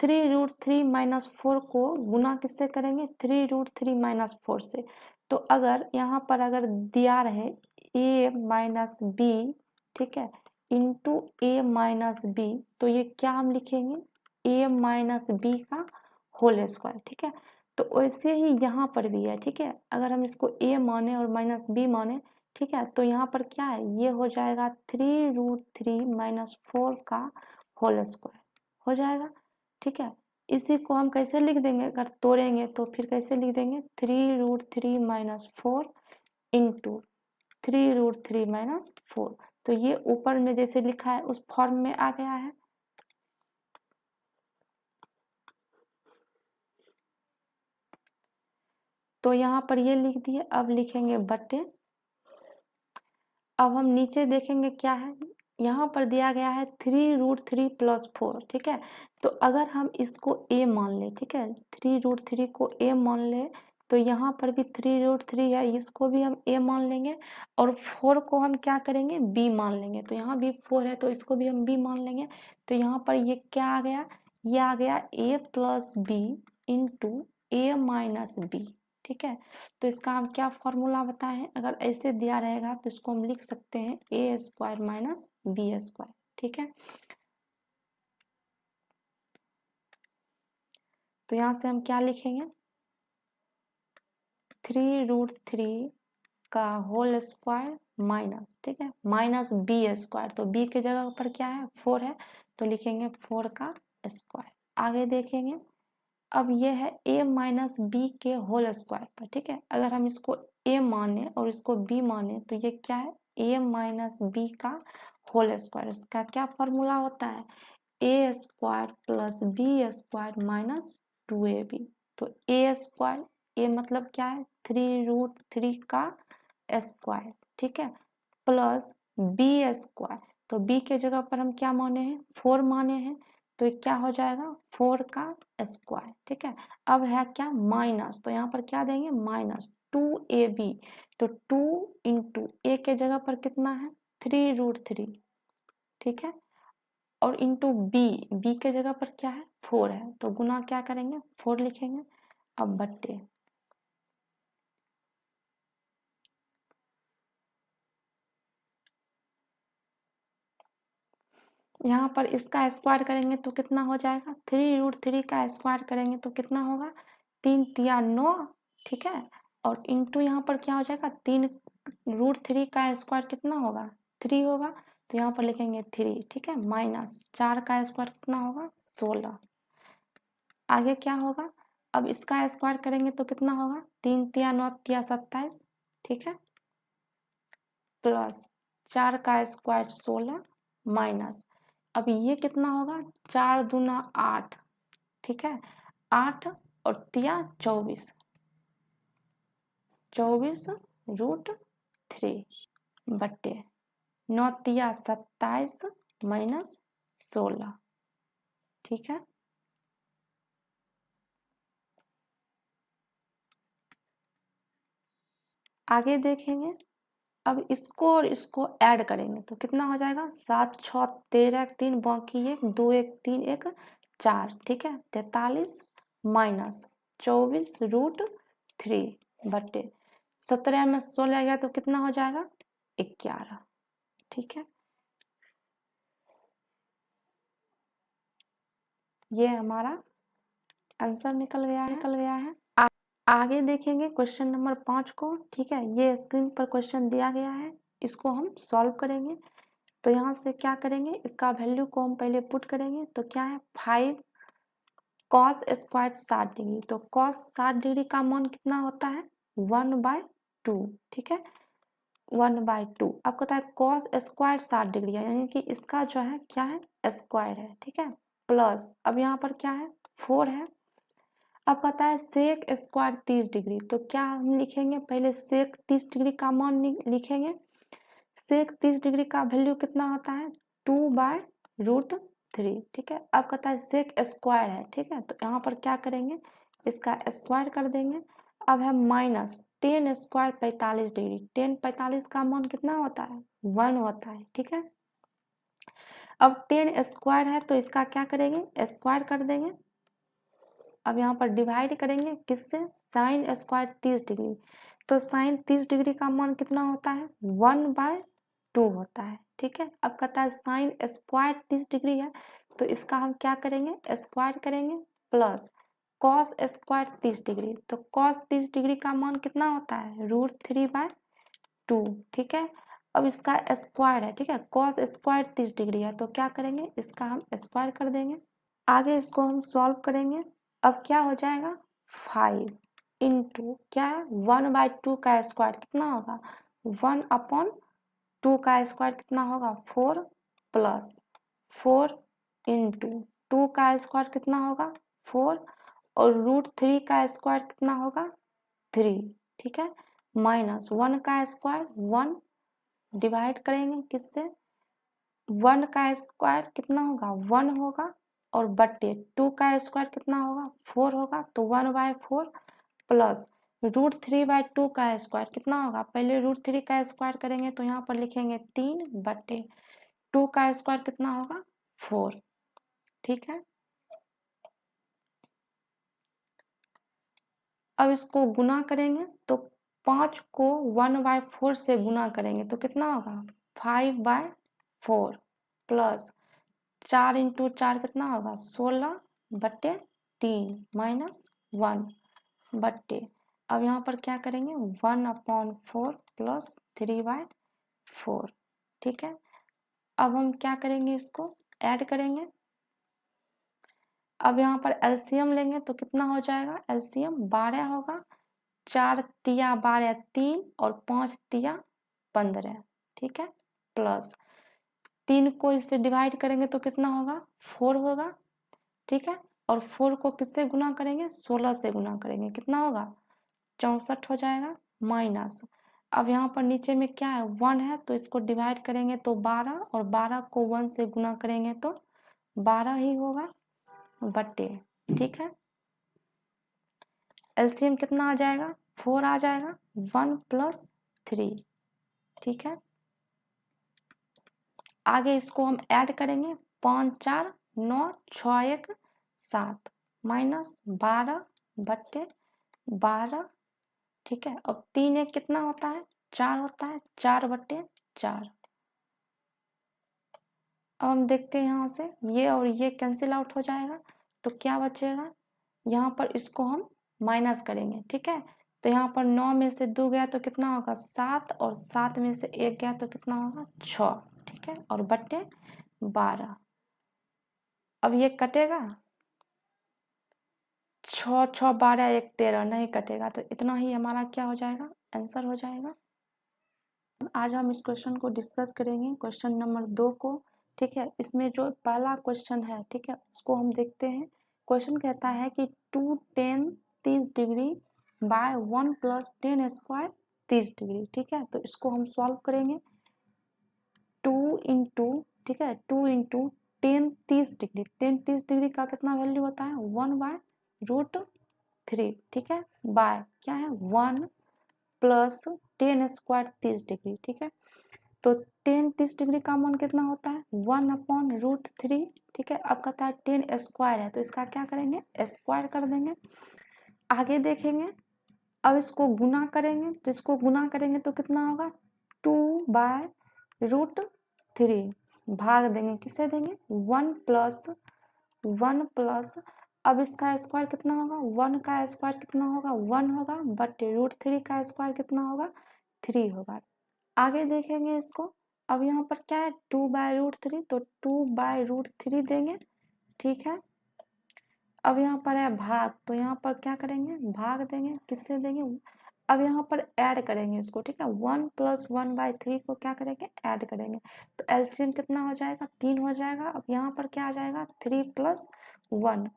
3√3 - 4 को गुना किससे करेंगे, 3√3 - 4 से। तो अगर यहाँ पर अगर दिया रहे a - b, ठीक है, इंटू a - b, तो ये क्या हम लिखेंगे, a - b का होल स्क्वायर। ठीक है, तो वैसे ही यहाँ पर भी है। ठीक है, अगर हम इसको a माने और -b माने, ठीक है, तो यहाँ पर क्या है, ये हो जाएगा 3√3 - 4 का होल स्क्वायर हो जाएगा। ठीक है, इसी को हम कैसे लिख देंगे, अगर तोड़ेंगे तो फिर कैसे लिख देंगे, 3√3 - 4 इंटू 3√3 - 4। तो ये ऊपर में जैसे लिखा है उस फॉर्म में आ गया है। तो यहाँ पर ये लिख दिए, अब लिखेंगे बटे। अब हम नीचे देखेंगे क्या है, यहाँ पर दिया गया है 3√3 + 4। ठीक है, तो अगर हम इसको a मान ले, ठीक है, 3√3 को a मान ले, तो यहाँ पर भी 3√3 है, इसको भी हम a मान लेंगे, और 4 को हम क्या करेंगे, b मान लेंगे। तो यहाँ भी 4 है तो इसको भी हम b मान लेंगे। तो यहाँ पर ये क्या आ गया, ये आ गया a + b into a - b। ठीक है, तो इसका हम क्या फॉर्मूला बताए हैं, अगर ऐसे दिया रहेगा तो इसको हम लिख सकते हैं a² - b²। ठीक है, तो यहाँ से हम क्या लिखेंगे, 3√3 का होल स्क्वायर माइनस, ठीक है, -b²। तो b के जगह पर क्या है, 4 है, तो लिखेंगे 4 का स्क्वायर। आगे देखेंगे, अब ये है a - b के होल स्क्वायर पर। ठीक है, अगर हम इसको a माने और इसको b माने तो ये क्या है, a - b का होल स्क्वायर। इसका क्या फॉर्मूला होता है, a² + b² - 2ab। तो a², a मतलब क्या है, 3√3 का स्क्वायर। ठीक है, प्लस b², तो b के जगह पर हम क्या माने हैं, 4 माने हैं, तो ये क्या हो जाएगा, 4 का स्क्वायर। ठीक है, अब है क्या, माइनस, तो यहाँ पर क्या देंगे, -2ab। तो 2 इंटू a के जगह पर कितना है, 3√3। ठीक है, और इंटू b के जगह पर क्या है, 4 है, तो गुना क्या करेंगे, 4 लिखेंगे। अब बट्टे, यहाँ पर इसका स्क्वायर करेंगे तो कितना हो जाएगा, 3√3 का स्क्वायर करेंगे तो कितना होगा, 3 तिया 9, ठीक है। और इंटू यहाँ पर क्या हो जाएगा, 3√3 का स्क्वायर कितना होगा, 3 होगा, तो यहाँ पर लिखेंगे 3, ठीक है। माइनस 4 का स्क्वायर कितना होगा, 16। आगे क्या होगा, अब इसका स्क्वायर करेंगे तो कितना होगा, 3 तिया 9 तिया 27, ठीक है। प्लस 4 का स्क्वायर 16 माइनस, अब ये कितना होगा, 4 दूना 8, ठीक है। 8 और तिया 24, 24√3 बट्टे 9 तिया 27 माइनस 16, ठीक है। आगे देखेंगे, अब इसको और इसको ऐड करेंगे तो कितना हो जाएगा, 7 6 13 3 बाकी 1 2 1 3 1 4, ठीक है। 43 माइनस 24√3 बट्टे 17 में 16 गया तो कितना हो जाएगा, 11, ठीक है। ये हमारा आंसर निकल गया है। आगे देखेंगे क्वेश्चन नंबर 5 को, ठीक है। ये स्क्रीन पर क्वेश्चन दिया गया है, इसको हम सॉल्व करेंगे। तो यहाँ से क्या करेंगे, इसका वैल्यू को हम पहले पुट करेंगे तो क्या है, 5 कॉस स्क्वायर 60 डिग्री। तो कॉस 60 डिग्री का मान कितना होता है, 1/2, ठीक है। 1/2 आपको पता है, कॉस स्क्वायर 60 डिग्री है, यानी कि इसका जो है क्या है, स्क्वायर है, ठीक है। प्लस अब यहाँ पर क्या है, 4 है। अब पता है सेक स्क्वायर 30 डिग्री, तो क्या हम लिखेंगे, पहले सेक 30 डिग्री का मान लिखेंगे। सेक 30 डिग्री का वैल्यू कितना होता है, 2/√3, ठीक है। अब कहता है सेक स्क्वायर है, ठीक है, तो यहाँ पर क्या करेंगे, इसका स्क्वायर कर देंगे। अब है माइनस 10 स्क्वायर 45 डिग्री, 10 45 का मान कितना होता है, 1 होता है, ठीक है। अब 10 स्क्वायर है तो इसका क्या करेंगे, स्क्वायर कर देंगे। अब यहाँ पर डिवाइड करेंगे किससे, साइन स्क्वायर 30 डिग्री, तो साइन 30 डिग्री का मान कितना होता है, 1/2 होता है, ठीक है। अब कहता है साइन स्क्वायर 30 डिग्री है, तो इसका हम क्या करेंगे, स्क्वायर करेंगे। प्लस कॉस स्क्वायर 30 डिग्री, तो कॉस 30 डिग्री का मान कितना होता है, √3/2, ठीक है। अब इसका स्क्वायर है, ठीक है, कॉस स्क्वायर 30 डिग्री है, तो क्या करेंगे, इसका हम स्क्वायर कर देंगे। आगे इसको हम सॉल्व करेंगे। अब क्या हो जाएगा, 5 इंटू क्या है, 1/2 का स्क्वायर कितना होगा, 1/2 का स्क्वायर कितना होगा, 4 प्लस 4 इंटू 2 का स्क्वायर कितना होगा, 4 और √3 का स्क्वायर कितना होगा, 3, ठीक है। माइनस 1 का स्क्वायर 1, डिवाइड करेंगे किससे, 1 का स्क्वायर कितना होगा, 1 होगा, और बट्टे 2 का स्क्वायर कितना होगा, 4 होगा, तो 1/4 प्लस √3/2 का स्क्वायर कितना होगा, पहले √3 का स्क्वायर करेंगे तो यहाँ पर लिखेंगे 3 बट्टे 2 का स्क्वायर कितना होगा, 4, ठीक है। अब इसको गुना करेंगे तो 5 को 1/4 से गुना करेंगे तो कितना होगा, 5/4 प्लस 4 इंटू 4 कितना होगा, 16/3 माइनस 1 बट्टे, अब यहाँ पर क्या करेंगे, 1/4 प्लस 3/4, ठीक है। अब हम क्या करेंगे, इसको ऐड करेंगे। अब यहाँ पर एलसीएम लेंगे तो कितना हो जाएगा, एलसीएम 12 होगा, 4 तिया 12 3 और 5 तिया 15, ठीक है। प्लस 3 को इससे डिवाइड करेंगे तो कितना होगा, 4 होगा, ठीक है। और 4 को किससे गुना करेंगे, 16 से गुना करेंगे, कितना होगा, 64 हो जाएगा। माइनस अब यहाँ पर नीचे में क्या है, 1 है, तो इसको डिवाइड करेंगे तो 12, और 12 को 1 से गुना करेंगे तो 12 ही होगा, बट्टे, ठीक है। एलसीएम कितना आ जाएगा, 4 आ जाएगा, 1 प्लस 3, ठीक है। आगे इसको हम ऐड करेंगे, 5 4 9 6 1 7 माइनस 12 बट्टे 12, ठीक है। अब 3 1 कितना होता है, 4 होता है, 4/4। अब हम देखते हैं यहाँ से ये और ये कैंसिल आउट हो जाएगा, तो क्या बचेगा, यहाँ पर इसको हम माइनस करेंगे, ठीक है। तो यहाँ पर 9 में से 2 गया तो कितना होगा 7, और 7 में से 1 गया तो कितना होगा 6, ठीक है, और बट्टे 12। अब ये कटेगा, 6 6 12 1 13 नहीं कटेगा, तो इतना ही हमारा क्या हो जाएगा, आंसर हो जाएगा। आज हम इस क्वेश्चन को डिस्कस करेंगे, क्वेश्चन नंबर 2 को, ठीक है। इसमें जो पहला क्वेश्चन है, ठीक है, उसको हम देखते हैं। क्वेश्चन कहता है कि 2 10 30 डिग्री बाय 1 + 10 स्क्वायर 30 डिग्री, ठीक है। तो इसको हम सॉल्व करेंगे। 2 इंटू, ठीक है, 2 इंटू 10 30 डिग्री, 10 30 डिग्री का कितना वैल्यू होता है 1/√3, ठीक है, बाय क्या है 1 + 10 स्क्वायर 30 डिग्री, ठीक है। तो 10 30 डिग्री का मान कितना होता है 1/√3, ठीक है। अब कहता है 10 स्क्वायर है, तो इसका क्या करेंगे स्क्वायर कर देंगे। आगे देखेंगे, अब इसको गुना करेंगे, तो इसको गुना करेंगे तो कितना होगा 2/√3, भाग देंगे, किससे देंगे 1 प्लस, अब इसका स्क्वायर कितना होगा 1 का स्क्वायर कितना होगा 1 होगा, बट √3 का स्क्वायर कितना होगा 3 होगा। आगे देखेंगे इसको, अब यहाँ पर क्या है 2/√3, तो 2/√3 देंगे, ठीक है। अब यहाँ पर है भाग, तो यहाँ पर क्या करेंगे भाग देंगे, किससे देंगे, अब यहाँ पर ऐड करेंगे इसको, ठीक है। 1 + 1/3 को क्या करेंगे ऐड करेंगे, तो एलसीएम कितना हो जाएगा 3 हो जाएगा। अब यहाँ पर क्या आ जाएगा 3 + 1।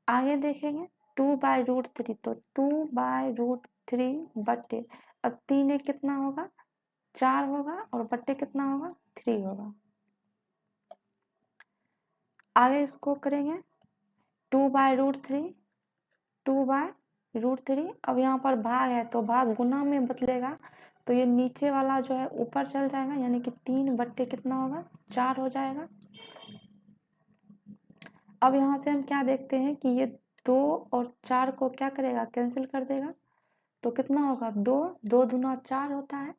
आगे देखेंगे 2/√3, तो 2/√3 बट्टे, अब 3 एक कितना होगा 4 होगा, और बट्टे कितना होगा 3 होगा। आगे इसको करेंगे 2/√3, 2/√3। अब यहाँ पर भाग है, तो भाग गुना में बदलेगा, तो ये नीचे वाला जो है ऊपर चल जाएगा, यानी कि 3 बट्टे कितना होगा 4 हो जाएगा। अब यहाँ से हम क्या देखते हैं कि ये 2 और 4 को क्या करेगा कैंसिल कर देगा, तो कितना होगा 2 2 दूना 4 होता है,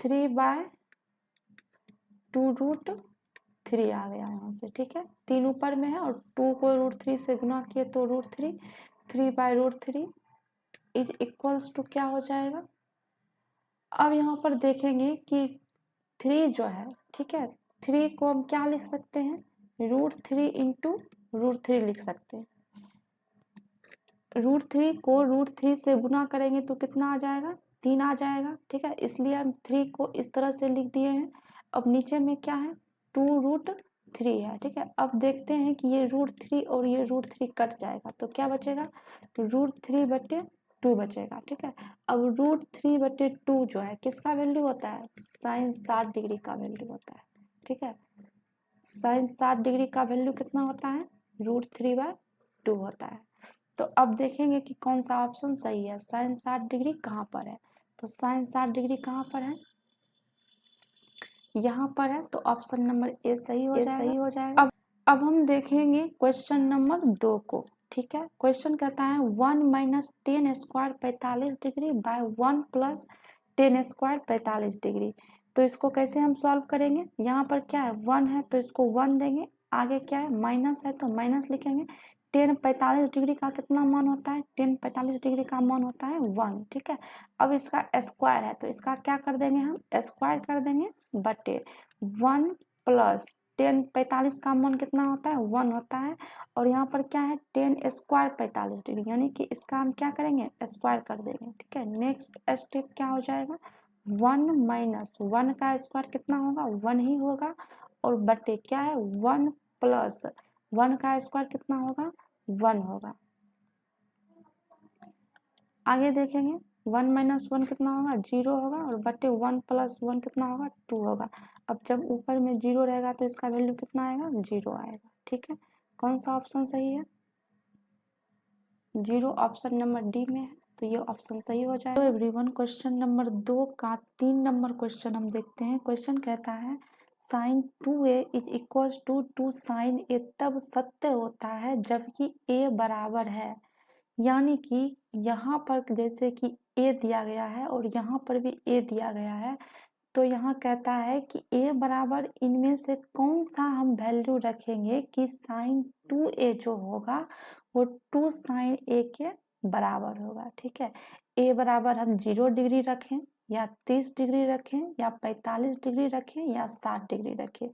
3/2√3 आ गया यहाँ से, ठीक है। 3 ऊपर में है और 2 को √3 से गुना किए तो √3, 3/√3 इज इक्वल्स टू क्या हो जाएगा। अब यहाँ पर देखेंगे कि 3 जो है, ठीक है, 3 को हम क्या लिख सकते हैं √3 इंटू √3 लिख सकते हैं। √3 को √3 से गुना करेंगे तो कितना आ जाएगा 3 आ जाएगा, ठीक है। इसलिए हम 3 को इस तरह से लिख दिए हैं। अब नीचे में क्या है 2√3 है, ठीक है। अब देखते हैं कि ये √3 और ये √3 कट जाएगा, तो क्या बचेगा √3/2 बचेगा, ठीक है। अब √3/2 जो है किसका वैल्यू होता है sin 60 डिग्री का वैल्यू होता है, ठीक है। sin 60 डिग्री का वैल्यू कितना होता है √3/2 होता है। तो अब देखेंगे कि कौन सा ऑप्शन सही है, sin 60 डिग्री कहाँ पर है, तो sin 60 डिग्री कहाँ पर है यहाँ पर है, तो ऑप्शन नंबर ए सही हो जाएगा। अब हम देखेंगे क्वेश्चन नंबर 2 को, ठीक है। क्वेश्चन कहता है 1 - 10 square 45 degree by 1 + 10 square 45 degree. तो इसको कैसे हम सॉल्व करेंगे, यहाँ पर क्या है 1 है तो इसको 1 देंगे, आगे क्या है माइनस है तो माइनस लिखेंगे। 10 45 डिग्री का कितना मान होता है 10 45 डिग्री का मान होता है 1, ठीक है। अब इसका स्क्वायर है तो इसका क्या कर देंगे हम स्क्वायर कर देंगे, बटे 1 + 10 45 का मान कितना होता है 1 होता है, और यहाँ पर क्या है 10 स्क्वायर 45 डिग्री, यानी कि इसका हम क्या करेंगे स्क्वायर कर देंगे, ठीक है। नेक्स्ट स्टेप क्या हो जाएगा 1 - 1 का स्क्वायर कितना होगा 1 ही होगा, और बटे क्या है 1 + 1 का स्क्वायर कितना होगा 1 होगा। आगे देखेंगे 1 - 1 कितना होगा 0 होगा, और बटे 1 + 1 कितना होगा 2 होगा। अब जब ऊपर में 0 रहेगा तो इसका वैल्यू कितना आएगा 0 आएगा, ठीक है। कौन सा ऑप्शन सही है 0, ऑप्शन नंबर डी में है, तो ये ऑप्शन सही हो जाएगा। तो एवरीवन क्वेश्चन नंबर 2 का 3 नंबर क्वेश्चन हम देखते हैं। क्वेश्चन कहता है sin 2a is equals to 2 sin a तब सत्य होता है जबकि a बराबर है, यानी कि यहाँ पर जैसे कि a दिया गया है और यहाँ पर भी a दिया गया है, तो यहाँ कहता है कि a बराबर इनमें से कौन सा हम वैल्यू रखेंगे कि साइन 2a जो होगा वो 2 साइन a के बराबर होगा। ठीक है, a बराबर हम 0 डिग्री रखें या 30 डिग्री रखें या 45 डिग्री रखें या 60 डिग्री रखें।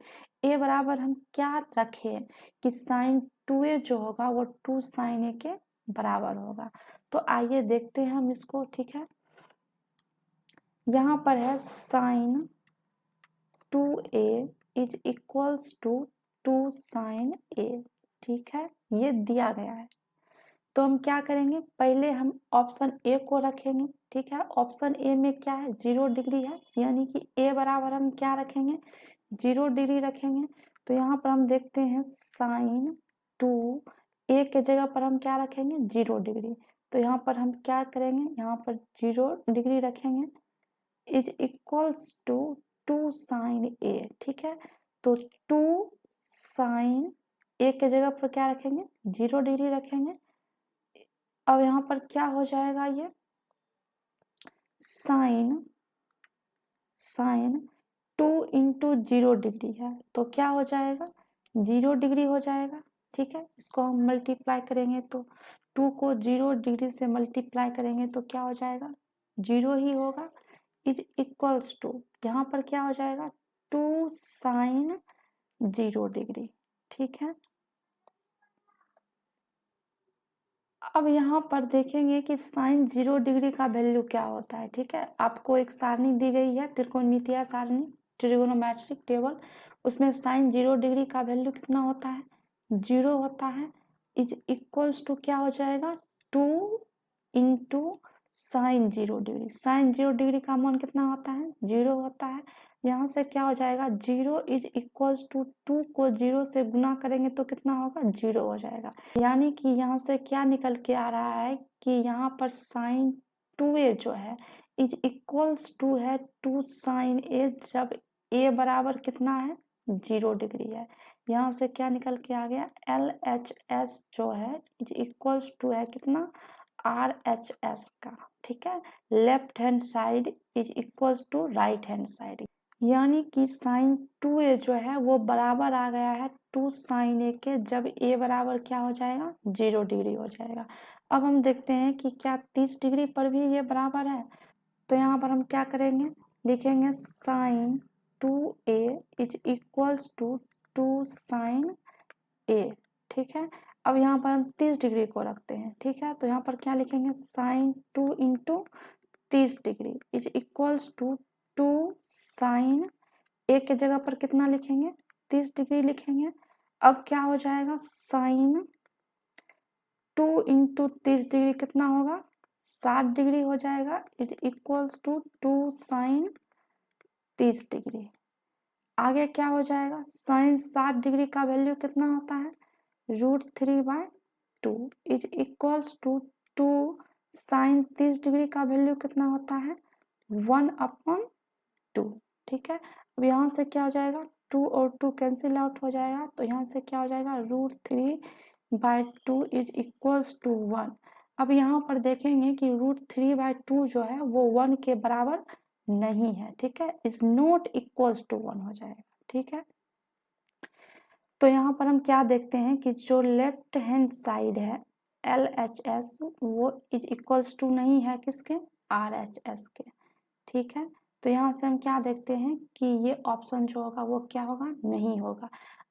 a बराबर हम क्या रखें कि साइन 2a जो होगा वो 2 साइन a के बराबर होगा। तो आइए देखते हैं हम इसको। ठीक है, यहाँ पर है sine 2a is equals to 2 sine a। ठीक है, ये दिया गया है। तो हम क्या करेंगे, पहले हम ऑप्शन ए को रखेंगे। ठीक है, ऑप्शन ए में क्या है, 0 डिग्री है, यानी कि a बराबर हम क्या रखेंगे, 0 डिग्री रखेंगे। तो यहाँ पर हम देखते हैं साइन 2 a के जगह पर हम क्या रखेंगे, 0 डिग्री। तो यहाँ पर हम क्या करेंगे, यहाँ पर 0 डिग्री रखेंगे is equals to 2 sine a। ठीक है, तो 2 साइन a के जगह पर क्या रखेंगे, 0 डिग्री रखेंगे। अब यहाँ पर क्या हो जाएगा, ये साइन 2 इंटू 0 डिग्री है तो क्या हो जाएगा, 0 डिग्री हो जाएगा। ठीक है, इसको हम मल्टीप्लाई करेंगे तो 2 को 0 डिग्री से मल्टीप्लाई करेंगे तो क्या हो जाएगा, 0 ही होगा। इज इक्वल्स टू यहाँ पर क्या हो जाएगा, 2 साइन 0 डिग्री। ठीक है, अब यहाँ पर देखेंगे कि साइन 0 डिग्री का वैल्यू क्या होता है। ठीक है, आपको एक सारणी दी गई है, त्रिकोणमितीय सारणी, ट्रिगोनोमेट्रिक टेबल, उसमें साइन 0 डिग्री का वैल्यू कितना होता है, 0 होता है। इज इक्वल्स टू क्या हो जाएगा, 2 into sine 0 degree. Sine 0 degree का मान कितना होता है, 0 होता है। यहाँ से क्या हो जाएगा, 0 इज इक्वल्स टू 2 को 0 से गुना करेंगे तो कितना होगा, 0 हो जाएगा। यानी कि यहाँ से क्या निकल के आ रहा है कि यहाँ पर साइन 2a जो है इज इक्वल्स टू है 2 साइन a, जब a बराबर कितना है, 0 डिग्री है। यहाँ से क्या निकल के आ गया, LHS जो है इज इक्वल्स टू है कितना, RHS का। ठीक है, left hand side is equals to right hand side, यानी कि साइन 2a जो है वो बराबर आ गया है 2 साइन a के, जब a बराबर क्या हो जाएगा, 0 डिग्री हो जाएगा। अब हम देखते हैं कि क्या 30 डिग्री पर भी ये बराबर है। तो यहाँ पर हम क्या करेंगे, लिखेंगे sine 2a is equals to 2 sine a। ठीक है, अब यहाँ पर हम 30 डिग्री को रखते हैं। ठीक है, तो यहाँ पर क्या लिखेंगे, sine 2 into 30 degree is equals to 2 sine a के जगह पर कितना लिखेंगे, 30 डिग्री लिखेंगे। अब क्या हो जाएगा, साइन 2 इंटू 30 डिग्री कितना होगा, 60 डिग्री हो जाएगा। Is equals to 2 sine 30 degree. आगे क्या हो जाएगा, साइन 60 डिग्री का वैल्यू कितना होता है, √3/2 is equals to 2 sine 30 degree का वैल्यू कितना होता है, 1/2। ठीक है, अब यहाँ से क्या हो जाएगा, 2 और 2 कैंसिल आउट हो जाएगा, तो यहाँ से क्या हो जाएगा, √3/2 इज इक्वल्स टू 1। अब यहाँ पर देखेंगे कि √3/2 जो है वो 1 के बराबर नहीं है। ठीक है, इज नॉट इक्वल्स टू 1 हो जाएगा। ठीक है, तो यहाँ पर हम क्या देखते हैं कि जो लेफ्ट हैंड साइड है LHS वो इज इक्वल्स टू नहीं है किसके, RHS के। ठीक है, तो यहाँ से हम क्या देखते हैं कि ये ऑप्शन जो होगा वो क्या होगा, नहीं होगा।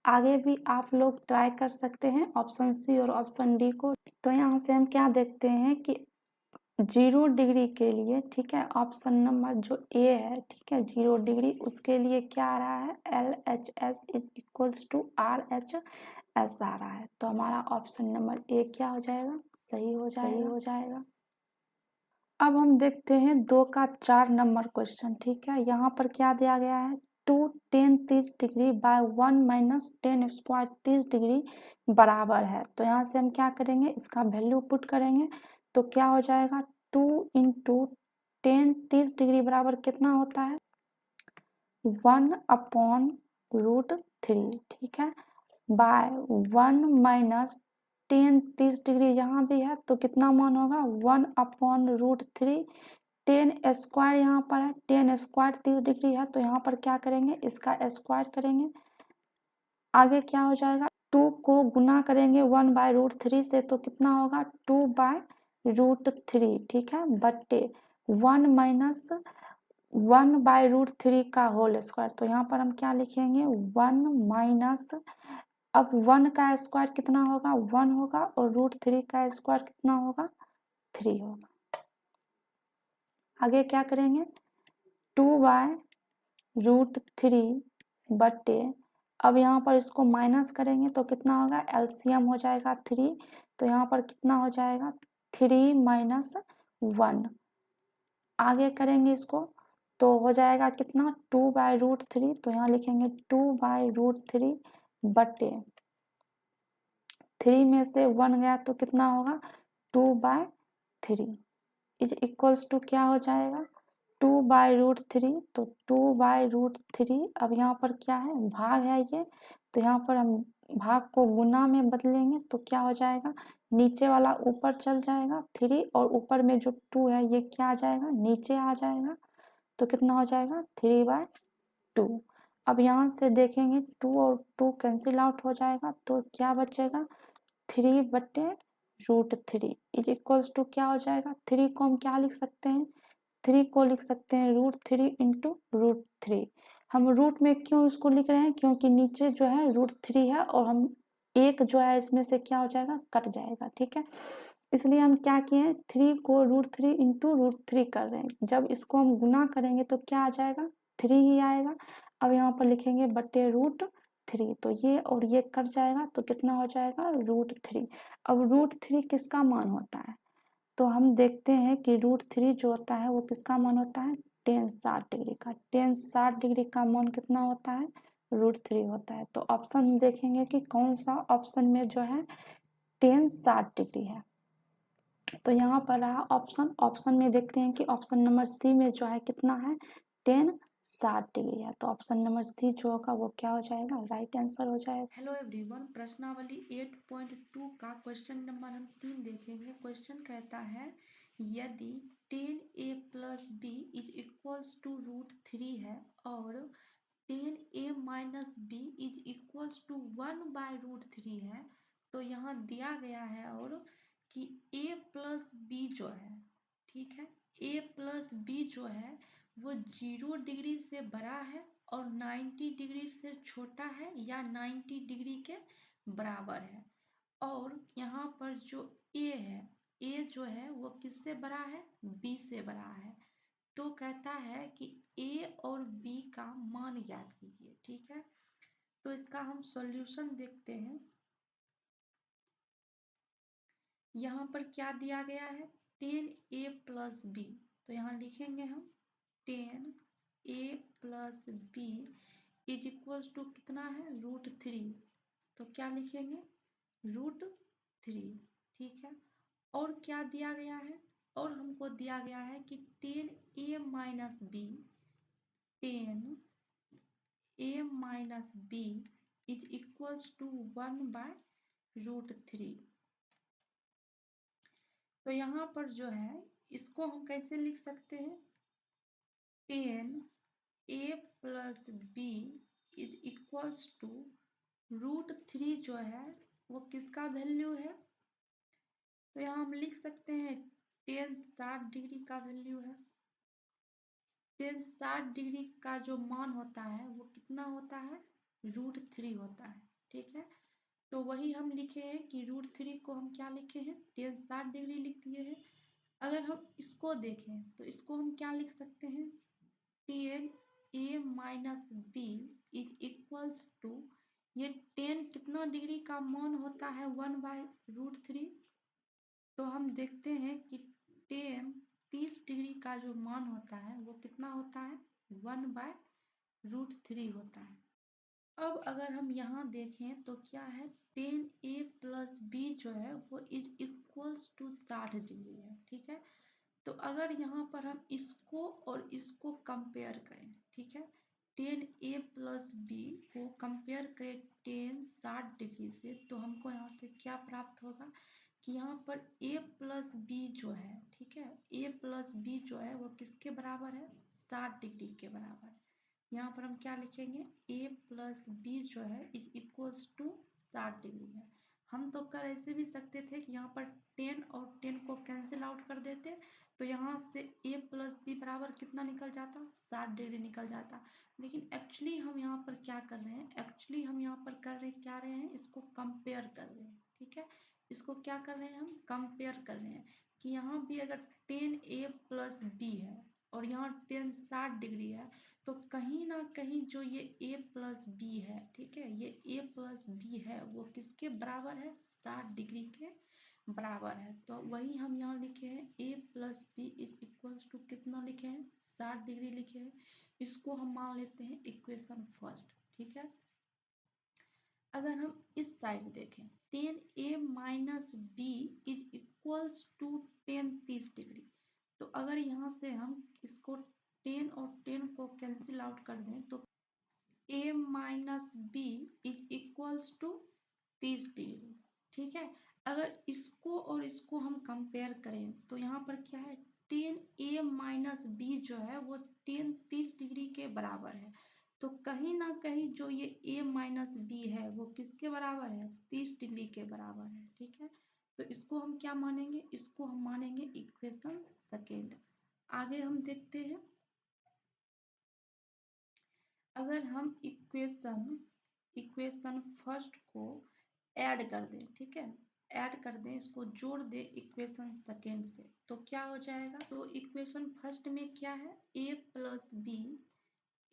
आगे भी आप लोग ट्राई कर सकते हैं ऑप्शन सी और ऑप्शन डी को। तो यहाँ से हम क्या देखते हैं कि 0 डिग्री के लिए, ठीक है, ऑप्शन नंबर जो ए है, ठीक है, 0 डिग्री, उसके लिए क्या आ रहा है, LHS is equals to RHS आ रहा है। तो हमारा ऑप्शन नंबर ए क्या हो जाएगा, सही हो जाएगा। अब हम देखते हैं 2 का 4 नंबर क्वेश्चन। ठीक है, यहाँ पर क्या दिया गया है, 2 10 30 degree by 1 minus 10 square 30 degree बराबर है। तो यहाँ से हम क्या करेंगे, इसका वैल्यू पुट करेंगे तो क्या हो जाएगा, 2 इंटू 10 30 डिग्री बराबर कितना होता है, 1/√3। ठीक है, बाय 1 माइनस 10 30 डिग्री यहाँ भी है तो कितना मान होगा, 1/√3 टेन स्क्वायर यहाँ पर है, टेन स्क्वायर 30 डिग्री है, तो यहाँ पर क्या करेंगे, इसका स्क्वायर करेंगे। आगे क्या हो जाएगा, 2 को गुना करेंगे 1/√3 से, तो कितना होगा 2/√3, ठीक है, बट्टे 1 माइनस 1/√3 का होल स्क्वायर। तो यहाँ पर हम क्या लिखेंगे, 1 माइनस, अब 1 का स्क्वायर कितना होगा, 1 होगा, और √3 का स्क्वायर कितना होगा, 3 होगा। आगे क्या करेंगे, 2/√3 बट्टे, अब यहाँ पर इसको माइनस करेंगे तो कितना होगा, एलसीएम हो जाएगा 3, तो यहाँ पर कितना हो जाएगा 3 माइनस 1। आगे करेंगे इसको तो हो जाएगा कितना 2/√3, तो यहाँ लिखेंगे 2/√3 बट्टे 3 में से 1 गया तो कितना होगा 2/3 इज इक्वल्स टू क्या हो जाएगा 2/√3, तो 2/√3, अब यहाँ पर क्या है, भाग है ये, तो यहाँ पर हम भाग को गुना में बदलेंगे तो क्या हो जाएगा, नीचे वाला ऊपर चल जाएगा 3, और ऊपर में जो 2 है ये क्या आ जाएगा, नीचे आ जाएगा, तो कितना हो जाएगा 3/2। अब यहाँ से देखेंगे 2 और 2 कैंसिल आउट हो जाएगा, तो क्या बचेगा 3/√3 इज इक्वल्स टू क्या हो जाएगा, 3 को हम क्या लिख सकते हैं, 3 को लिख सकते हैं √3 इंटू √3। हम रूट में क्यों इसको लिख रहे हैं, क्योंकि नीचे जो है √3 है, और हम एक जो है इसमें से क्या हो जाएगा, कट जाएगा, ठीक है, इसलिए हम क्या किए हैं 3 को √3 इंटू √3 कर रहे हैं। जब इसको हम गुना करेंगे तो क्या आ जाएगा 3 ही आएगा। अब यहाँ पर लिखेंगे बट्टे √3, तो ये और ये कट जाएगा तो कितना हो जाएगा √3। अब √3 किसका मान होता है, तो हम देखते हैं कि √3 जो होता है वो किसका मान होता है, tan 60 डिग्री का। tan 60 डिग्री का मान कितना होता है, √3 होता है। तो ऑप्शन देखेंगे कि कौन सा ऑप्शन में जो है tan 60 डिग्री है, तो यहाँ पर रहा ऑप्शन, ऑप्शन में देखते हैं कि ऑप्शन नंबर सी में जो है कितना है tan 60 डिग्री है, तो ऑप्शन नंबर सी जो होगा वो क्या हो जाएगा, राइट आंसर हो जाएगा। हेलो एवरीवन, प्रश्नावली 8.2 का क्वेश्चन नंबर हम 3 देखेंगे। क्वेश्चन कहता है यदि tan a plus b is equals to √3 है और tan a minus b is equals to 1/√3 है, तो यहाँ दिया गया है और कि a प्लस बी जो है, ठीक है, a प्लस बी जो है वो 0 डिग्री से बड़ा है और 90 डिग्री से छोटा है या 90 डिग्री के बराबर है, और यहाँ पर जो a है, a जो है वो किससे बड़ा है, b से बड़ा है। तो कहता है कि a और b का मान ज्ञात कीजिए, ठीक है, तो इसका हम सॉल्यूशन देखते हैं। यहाँ पर क्या दिया गया है tan a प्लस बी, तो यहाँ लिखेंगे हम tan a plus b is equal to कितना है √3, तो क्या लिखेंगे √3, ठीक है, और क्या दिया गया है, और हमको दिया गया है कि tan a minus b, tan a minus b is equals to 1/√3। तो यहाँ पर जो है इसको हम कैसे लिख सकते हैं, tan a plus b is equals to √3 जो है वो किसका वैल्यू है, तो यहाँ हम लिख सकते हैं tan 60 डिग्री का वैल्यू है। tan 60 डिग्री का जो मान होता है वो कितना होता है √3 होता है, ठीक है, तो वही हम लिखे हैं कि √3 को हम क्या लिखे हैं tan 60 डिग्री लिख दिए हैं। अगर हम इसको देखें तो इसको हम क्या लिख सकते हैं tan a minus b is equals to, ये tan कितना डिग्री का मान होता है 1/√3, तो हम देखते हैं कि tan 30 डिग्री का जो मान होता है वो कितना होता है 1/√3 होता है। अब अगर हम यहाँ देखें तो क्या है tan a प्लस बी जो है वो इज इक्वल्स टू 60 डिग्री है, ठीक है, तो अगर यहाँ पर हम इसको और इसको कंपेयर करें, ठीक है, tan a प्लस बी को कंपेयर करें tan 60 डिग्री से, तो हमको यहाँ से क्या प्राप्त होगा कि यहाँ पर a प्लस बी जो है, ठीक है, a प्लस बी जो है वो किसके बराबर है, 60 डिग्री के बराबर। यहाँ पर हम क्या लिखेंगे, a प्लस बी जो है इज इक्वल्स टू 60 डिग्री है। हम तो कर ऐसे भी सकते थे कि यहाँ पर 10 और 10 को कैंसिल आउट कर देते, तो यहाँ से a प्लस बी बराबर कितना निकल जाता, 60 डिग्री निकल जाता। लेकिन एक्चुअली हम यहाँ पर क्या कर रहे हैं, एक्चुअली हम यहाँ पर कर रहे क्या रहे हैं, इसको कंपेयर कर रहे हैं, ठीक है। इसको क्या कर रहे हैं, हम कंपेयर कर रहे हैं कि यहाँ भी अगर 10a प्लस बी है और यहाँ 10 60 डिग्री है, तो कहीं ना कहीं जो ये a प्लस बी है, ठीक है, ये a प्लस बी है वो किसके बराबर है, 60 डिग्री के बराबर है। तो वही हम यहाँ लिखे हैं a plus b is equals to कितना लिखे हैं, 60 डिग्री लिखे हैं। इसको हम मान लेते हैं इक्वेशन फर्स्ट, ठीक है। अगर हम इस साइड देखें 10a minus b is equals to 10 30 degree, तो अगर यहाँ से हम इसको 10 और 10 को कैंसिल आउट कर दें तो a minus b is equals to 30 degree, ठीक है। अगर इसको और इसको हम कंपेयर करें तो यहाँ पर क्या है, 10a माइनस बी जो है वो 10 30 डिग्री के बराबर है। तो कहीं ना कहीं जो ये a माइनस बी है वो किसके बराबर है, 30 डिग्री के बराबर है, ठीक है। तो इसको हम क्या मानेंगे, इसको हम मानेंगे इक्वेशन सेकेंड। आगे हम देखते हैं, अगर हम इक्वेशन फर्स्ट को ऐड कर दें, ठीक है, ऐड कर दें, इसको जोड़ दें इक्वेशन सेकेंड से, तो क्या हो जाएगा, तो इक्वेशन फर्स्ट में क्या है, a plus b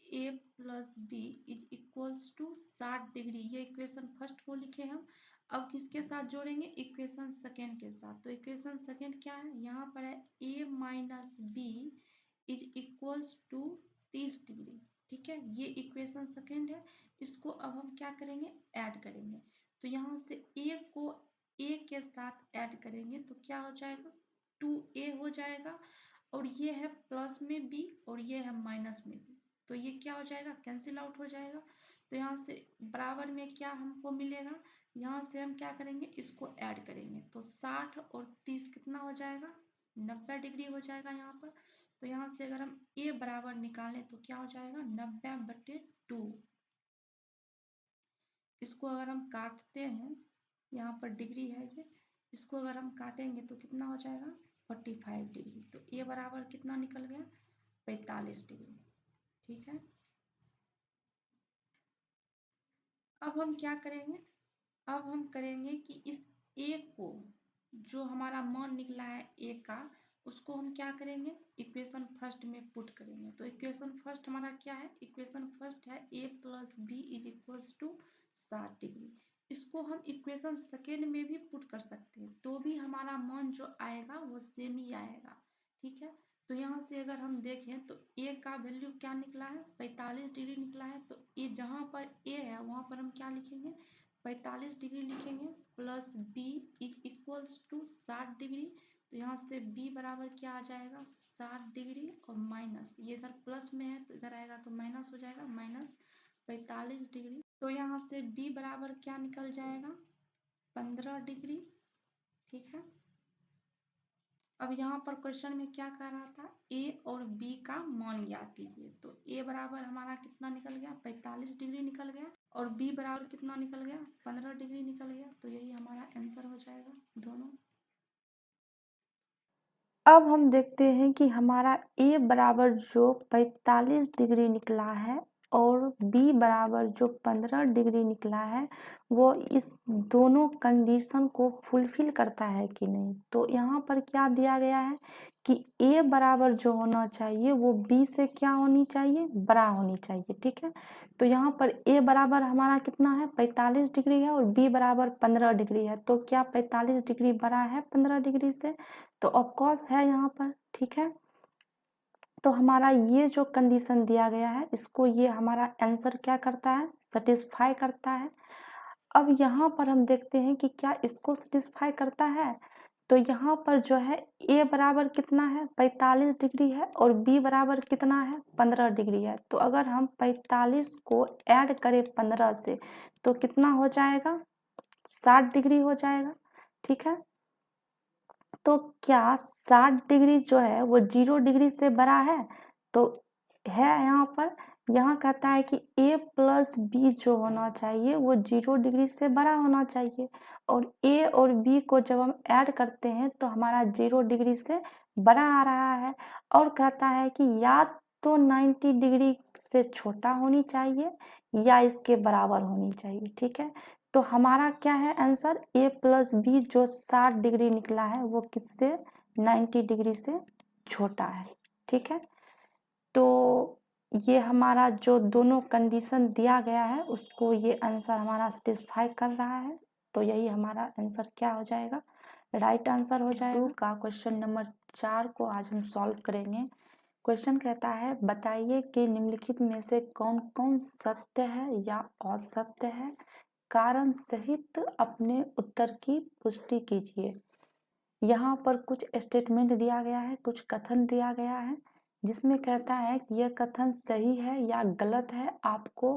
is equals to 60 degree, ये इक्वेशन फर्स्ट को लिखे हम। अब किसके साथ जोड़ेंगे, इक्वेशन सेकेंड के साथ। तो इक्वेशन सेकेंड क्या है, यहाँ पर है a minus b is equals to 30 degree, ठीक है, ये इक्वेशन सेकेंड है। इसको अब हम क्या करेंगे, ऐड करेंगे। तो यहाँ से a को a के साथ ऐड करेंगे तो क्या हो जाएगा, 2a हो जाएगा, और ये है प्लस में b और ये है माइनस में b, तो ये क्या हो जाएगा, कैंसिल आउट हो जाएगा। तो यहाँ से बराबर में क्या हमको मिलेगा, यहाँ से हम क्या करेंगे, इसको ऐड करेंगे तो 60 और 30 कितना हो जाएगा, 90 डिग्री हो जाएगा यहाँ पर। तो यहाँ से अगर हम a बराबर निकालें तो क्या हो जाएगा, 90/2। इसको अगर हम काटते हैं, यहाँ पर डिग्री है ये, इसको अगर हम काटेंगे तो कितना हो जाएगा, 45 डिग्री। तो a बराबर कितना निकल गया, 45 डिग्री, ठीक है। अब हम क्या करेंगे, अब हम करेंगे कि इस a को, जो हमारा मान निकला है a का, उसको हम क्या करेंगे, इक्वेशन फर्स्ट में पुट करेंगे। तो इक्वेशन फर्स्ट हमारा क्या है, इक्वेशन फर्स्ट है a plus b is equals to 60 degree. इसको हम इक्वेशन सेकेंड में भी पुट कर सकते हैं, तो भी हमारा मान जो आएगा वो सेम ही आएगा, ठीक है। तो यहाँ से अगर हम देखें तो a का वैल्यू क्या निकला है, 45 डिग्री निकला है। तो a जहाँ पर a है वहाँ पर हम क्या लिखेंगे, 45 डिग्री लिखेंगे, plus b is equals to 60 degree. तो यहाँ से b बराबर क्या आ जाएगा, 60 डिग्री, और माइनस, ये इधर प्लस में है तो इधर आएगा तो माइनस हो जाएगा, माइनस 45 डिग्री। तो यहाँ से b बराबर क्या निकल जाएगा, 15 डिग्री, ठीक है। अब यहाँ पर क्वेश्चन में क्या कह रहा था, a और b का मान ज्ञात कीजिए। तो a बराबर हमारा कितना निकल गया, 45 डिग्री निकल गया, और b बराबर कितना निकल गया, 15 डिग्री निकल गया। तो यही हमारा आंसर हो जाएगा दोनों। अब हम देखते हैं कि हमारा a बराबर जो 45 डिग्री निकला है और b बराबर जो 15 डिग्री निकला है वो इस दोनों कंडीशन को फुलफिल करता है कि नहीं। तो यहाँ पर क्या दिया गया है कि a बराबर जो होना चाहिए वो b से क्या होनी चाहिए, बड़ा होनी चाहिए, ठीक है। तो यहाँ पर a बराबर हमारा कितना है, 45 डिग्री है, और b बराबर 15 डिग्री है। तो क्या 45 डिग्री बड़ा है 15 डिग्री से, तो ऑफकोर्स है यहाँ पर, ठीक है। तो हमारा ये जो कंडीशन दिया गया है इसको ये हमारा आंसर क्या करता है, सेटिस्फाई करता है। अब यहाँ पर हम देखते हैं कि क्या इसको सेटिस्फाई करता है। तो यहाँ पर जो है a बराबर कितना है, 45 डिग्री है, और b बराबर कितना है, 15 डिग्री है। तो अगर हम 45 को ऐड करें 15 से तो कितना हो जाएगा, 60 डिग्री हो जाएगा, ठीक है। तो क्या 60 डिग्री जो है वो 0 डिग्री से बड़ा है? तो है यहाँ पर, यहाँ कहता है कि a प्लस बी जो होना चाहिए वो 0 डिग्री से बड़ा होना चाहिए, और a और b को जब हम ऐड करते हैं तो हमारा 0 डिग्री से बड़ा आ रहा है। और कहता है कि या तो 90 डिग्री से छोटा होनी चाहिए या इसके बराबर होनी चाहिए। ठीक है, तो हमारा क्या है आंसर, a प्लस बी जो 60 डिग्री निकला है वो किससे 90 डिग्री से छोटा है। ठीक है, तो ये हमारा जो दोनों कंडीशन दिया गया है उसको ये आंसर हमारा सेटिस्फाई कर रहा है, तो यही हमारा आंसर क्या हो जाएगा, राइट आंसर हो जाएगा। 2 का क्वेश्चन नंबर 4 को आज हम सॉल्व करेंगे। क्वेश्चन कहता है बताइए कि निम्नलिखित में से कौन कौन सत्य है या असत्य है, कारण सहित अपने उत्तर की पुष्टि कीजिए। यहाँ पर कुछ स्टेटमेंट दिया गया है, कुछ कथन दिया गया है, जिसमें कहता है कि यह कथन सही है या गलत है, आपको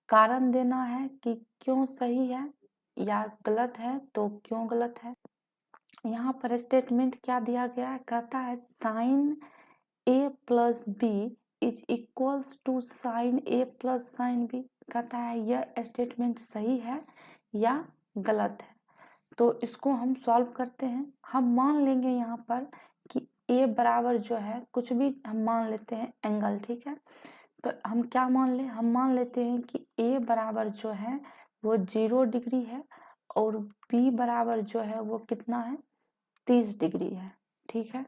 कारण देना है कि क्यों सही है या गलत है तो क्यों गलत है। यहाँ पर स्टेटमेंट क्या दिया गया है, कहता है sine a plus b is equals to sine a plus sine b. कहता है यह स्टेटमेंट सही है या गलत है, तो इसको हम सॉल्व करते हैं। हम मान लेंगे यहाँ पर कि a बराबर जो है, कुछ भी हम मान लेते हैं एंगल। ठीक है, तो हम क्या मान ले, हम मान लेते हैं कि a बराबर जो है वो 0 डिग्री है और b बराबर जो है वो कितना है, 30 डिग्री है। ठीक है,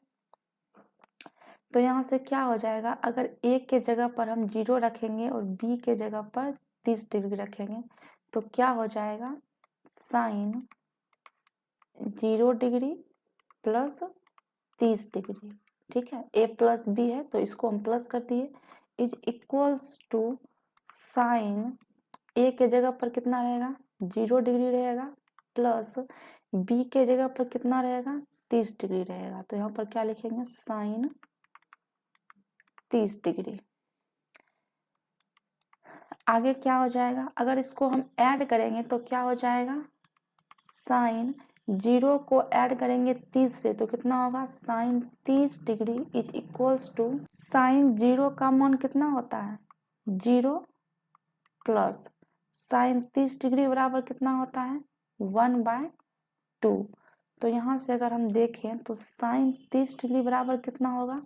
तो यहाँ से क्या हो जाएगा, अगर a के जगह पर हम 0 रखेंगे और b के जगह पर 30 डिग्री रखेंगे तो क्या हो जाएगा, साइन 0 डिग्री प्लस 30 डिग्री। ठीक है, a प्लस बी है तो इसको हम प्लस कर दिए, is equals to sine a के जगह पर कितना रहेगा, 0 डिग्री रहेगा, प्लस b के जगह पर कितना रहेगा, 30 डिग्री रहेगा। तो यहाँ पर क्या लिखेंगे, साइन 30 डिग्री। आगे क्या हो जाएगा, अगर इसको हम ऐड करेंगे तो क्या हो जाएगा, साइन 0 को ऐड करेंगे 30 से तो कितना होगा, sine 30 degree is equals to sine 0 का मान कितना होता है, 0 प्लस साइन 30 डिग्री बराबर कितना होता है, 1/2। तो यहाँ से अगर हम देखें तो साइन 30 डिग्री बराबर कितना होगा,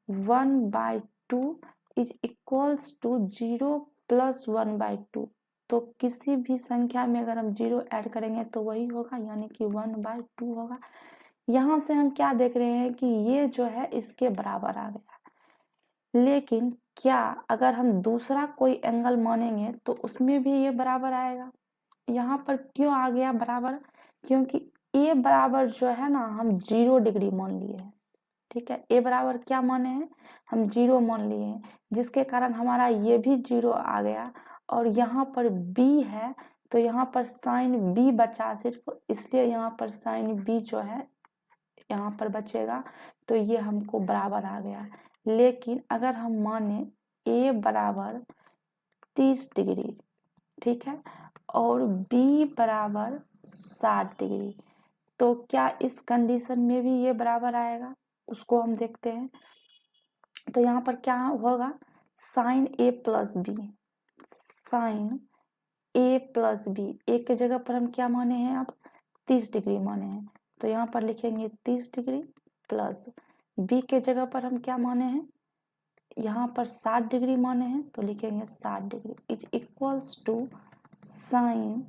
1/2 इज इक्वल्स टू 0 प्लस 1/2। तो किसी भी संख्या में अगर हम 0 ऐड करेंगे तो वही होगा, यानी कि 1/2 होगा। यहाँ से हम क्या देख रहे हैं कि ये जो है इसके बराबर आ गया, लेकिन क्या अगर हम दूसरा कोई एंगल मानेंगे तो उसमें भी ये बराबर आएगा। यहाँ पर क्यों आ गया बराबर, क्योंकि a बराबर जो है ना हम 0 डिग्री मान लिए हैं। ठीक है, a बराबर क्या माने हैं, हम 0 मान लिए हैं, जिसके कारण हमारा ये भी 0 आ गया। और यहाँ पर b है तो यहाँ पर साइन b बचा सिर्फ, इसलिए यहाँ पर साइन b जो है यहाँ पर बचेगा, तो ये हमको बराबर आ गया। लेकिन अगर हम माने a बराबर 30 डिग्री, ठीक है, और b बराबर 60 डिग्री, तो क्या इस कंडीशन में भी ये बराबर आएगा, उसको हम देखते हैं। तो यहाँ पर क्या होगा, sine a plus B, sine a plus B, A के जगह पर हम क्या माने हैं, अब 30 डिग्री माने हैं, तो यहाँ पर लिखेंगे 30 डिग्री प्लस b के जगह पर हम क्या माने हैं, यहाँ पर 60 डिग्री माने हैं तो लिखेंगे 60 degree is equals to sine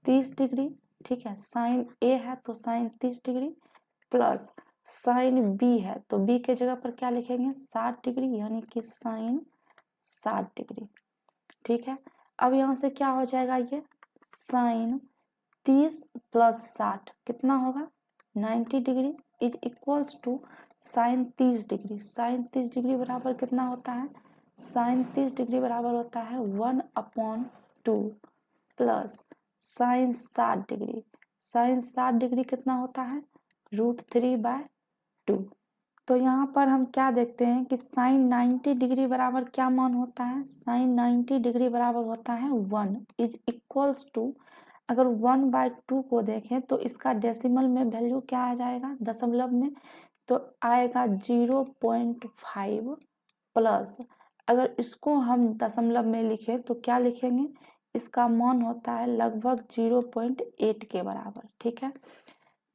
30 degree. ठीक है, साइन a है तो sine 30 degree plus sine b है तो b के जगह पर क्या लिखेंगे, 60 डिग्री, यानी कि साइन 60 डिग्री। ठीक है, अब यहाँ से क्या हो जाएगा, ये साइन 30 प्लस 60 कितना होगा, 90 degree is equals to sine 30 degree. Sine 30 degree बराबर कितना होता है, साइन 30 डिग्री बराबर होता है 1/2 plus sine 60 degree. Sine 60 degree कितना होता है, √3/2। तो यहाँ पर हम क्या देखते हैं कि साइन 90 डिग्री बराबर क्या मान होता है, साइन 90 डिग्री बराबर होता है 1 इज इक्वल्स टू अगर 1/2 को देखें तो इसका डेसिमल में वैल्यू क्या आ जाएगा, दशमलव में, तो आएगा 0.5 प्लस, अगर इसको हम दशमलव में लिखें तो क्या लिखेंगे, इसका मान होता है लगभग 0.8 के बराबर, ठीक है।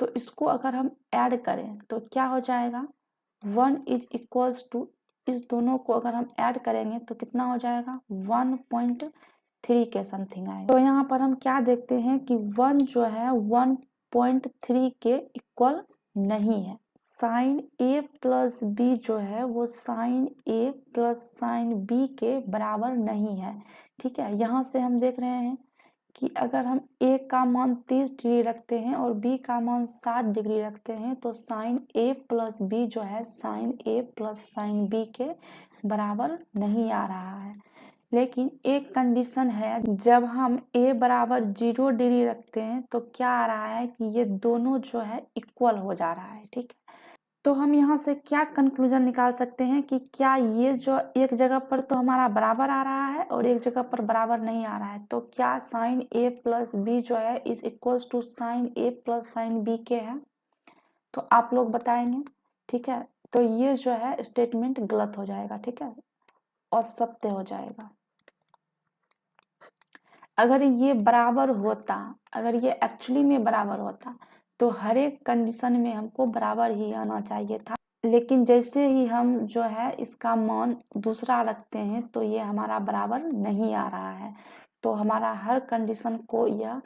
तो इसको अगर हम ऐड करें तो क्या हो जाएगा, 1 इज इक्वल्स टू, इस दोनों को अगर हम ऐड करेंगे तो कितना हो जाएगा, 1.3 के समथिंग आएगा। तो यहाँ पर हम क्या देखते हैं कि 1 जो है 1.3 के इक्वल नहीं है। साइन ए प्लस बी जो है वो sign A plus sine B के बराबर नहीं है, ठीक है। यहाँ से हम देख रहे हैं कि अगर हम ए का मान 30 डिग्री रखते हैं और बी का मान 60 डिग्री रखते हैं तो साइन ए प्लस बी जो है sine A plus sine B के बराबर नहीं आ रहा है। लेकिन एक कंडीशन है, जब हम a बराबर 0 डिग्री रखते हैं तो क्या आ रहा है कि ये दोनों जो है इक्वल हो जा रहा है, ठीक है। तो हम यहाँ से क्या कंक्लूजन निकाल सकते हैं कि क्या ये जो एक जगह पर तो हमारा बराबर आ रहा है और एक जगह पर बराबर नहीं आ रहा है, तो क्या साइन ए प्लस बी जो है is equals to sine A plus sine B के है, तो आप लोग बताएंगे, ठीक है। तो ये जो है स्टेटमेंट गलत हो जाएगा, ठीक है, असत्य हो जाएगा। अगर ये बराबर होता, अगर ये एक्चुअली में बराबर होता तो हर एक कंडीशन में हमको बराबर ही आना चाहिए था, लेकिन जैसे ही हम जो है इसका मान दूसरा रखते हैं तो ये हमारा बराबर नहीं आ रहा है। तो हमारा हर कंडीशन को यह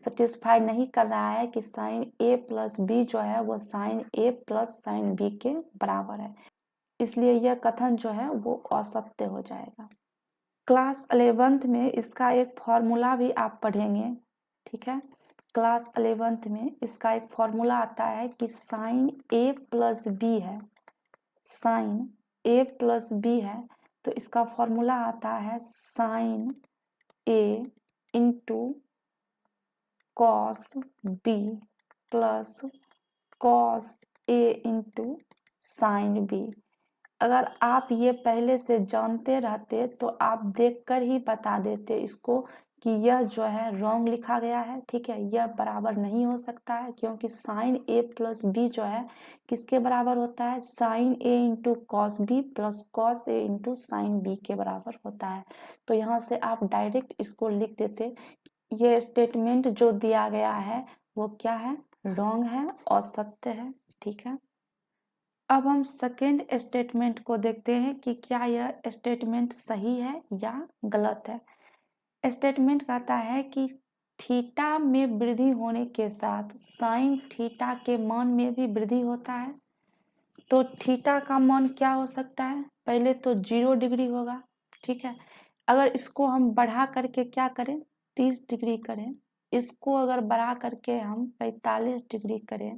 सेटिस्फाई नहीं कर रहा है कि साइन ए प्लस बी जो है वो sign A plus sine B के बराबर है, इसलिए यह कथन जो है वो असत्य हो जाएगा। क्लास 11th में इसका एक फॉर्मूला भी आप पढ़ेंगे, ठीक है। क्लास 11th में इसका एक फॉर्मूला आता है कि साइन ए प्लस बी है, साइन ए प्लस बी है, तो इसका फॉर्मूला आता है sine A into cos B plus cos A into sine B. अगर आप ये पहले से जानते रहते तो आप देखकर ही बता देते इसको कि यह जो है रॉन्ग लिखा गया है, ठीक है, यह बराबर नहीं हो सकता है, क्योंकि साइन ए प्लस बी जो है किसके बराबर होता है, sine A into cos B plus cos A into sine B के बराबर होता है। तो यहाँ से आप डायरेक्ट इसको लिख देते, ये स्टेटमेंट जो दिया गया है वो क्या है, रॉन्ग है, असत्य है, ठीक है। अब हम सेकेंड स्टेटमेंट को देखते हैं कि क्या यह स्टेटमेंट सही है या गलत है। स्टेटमेंट कहता है कि थीटा में वृद्धि होने के साथ साइन थीटा के मान में भी वृद्धि होता है। तो थीटा का मान क्या हो सकता है, पहले तो 0 डिग्री होगा, ठीक है। अगर इसको हम बढ़ा करके क्या करें, 30 डिग्री करें, इसको अगर बढ़ा करके हम 45 डिग्री करें,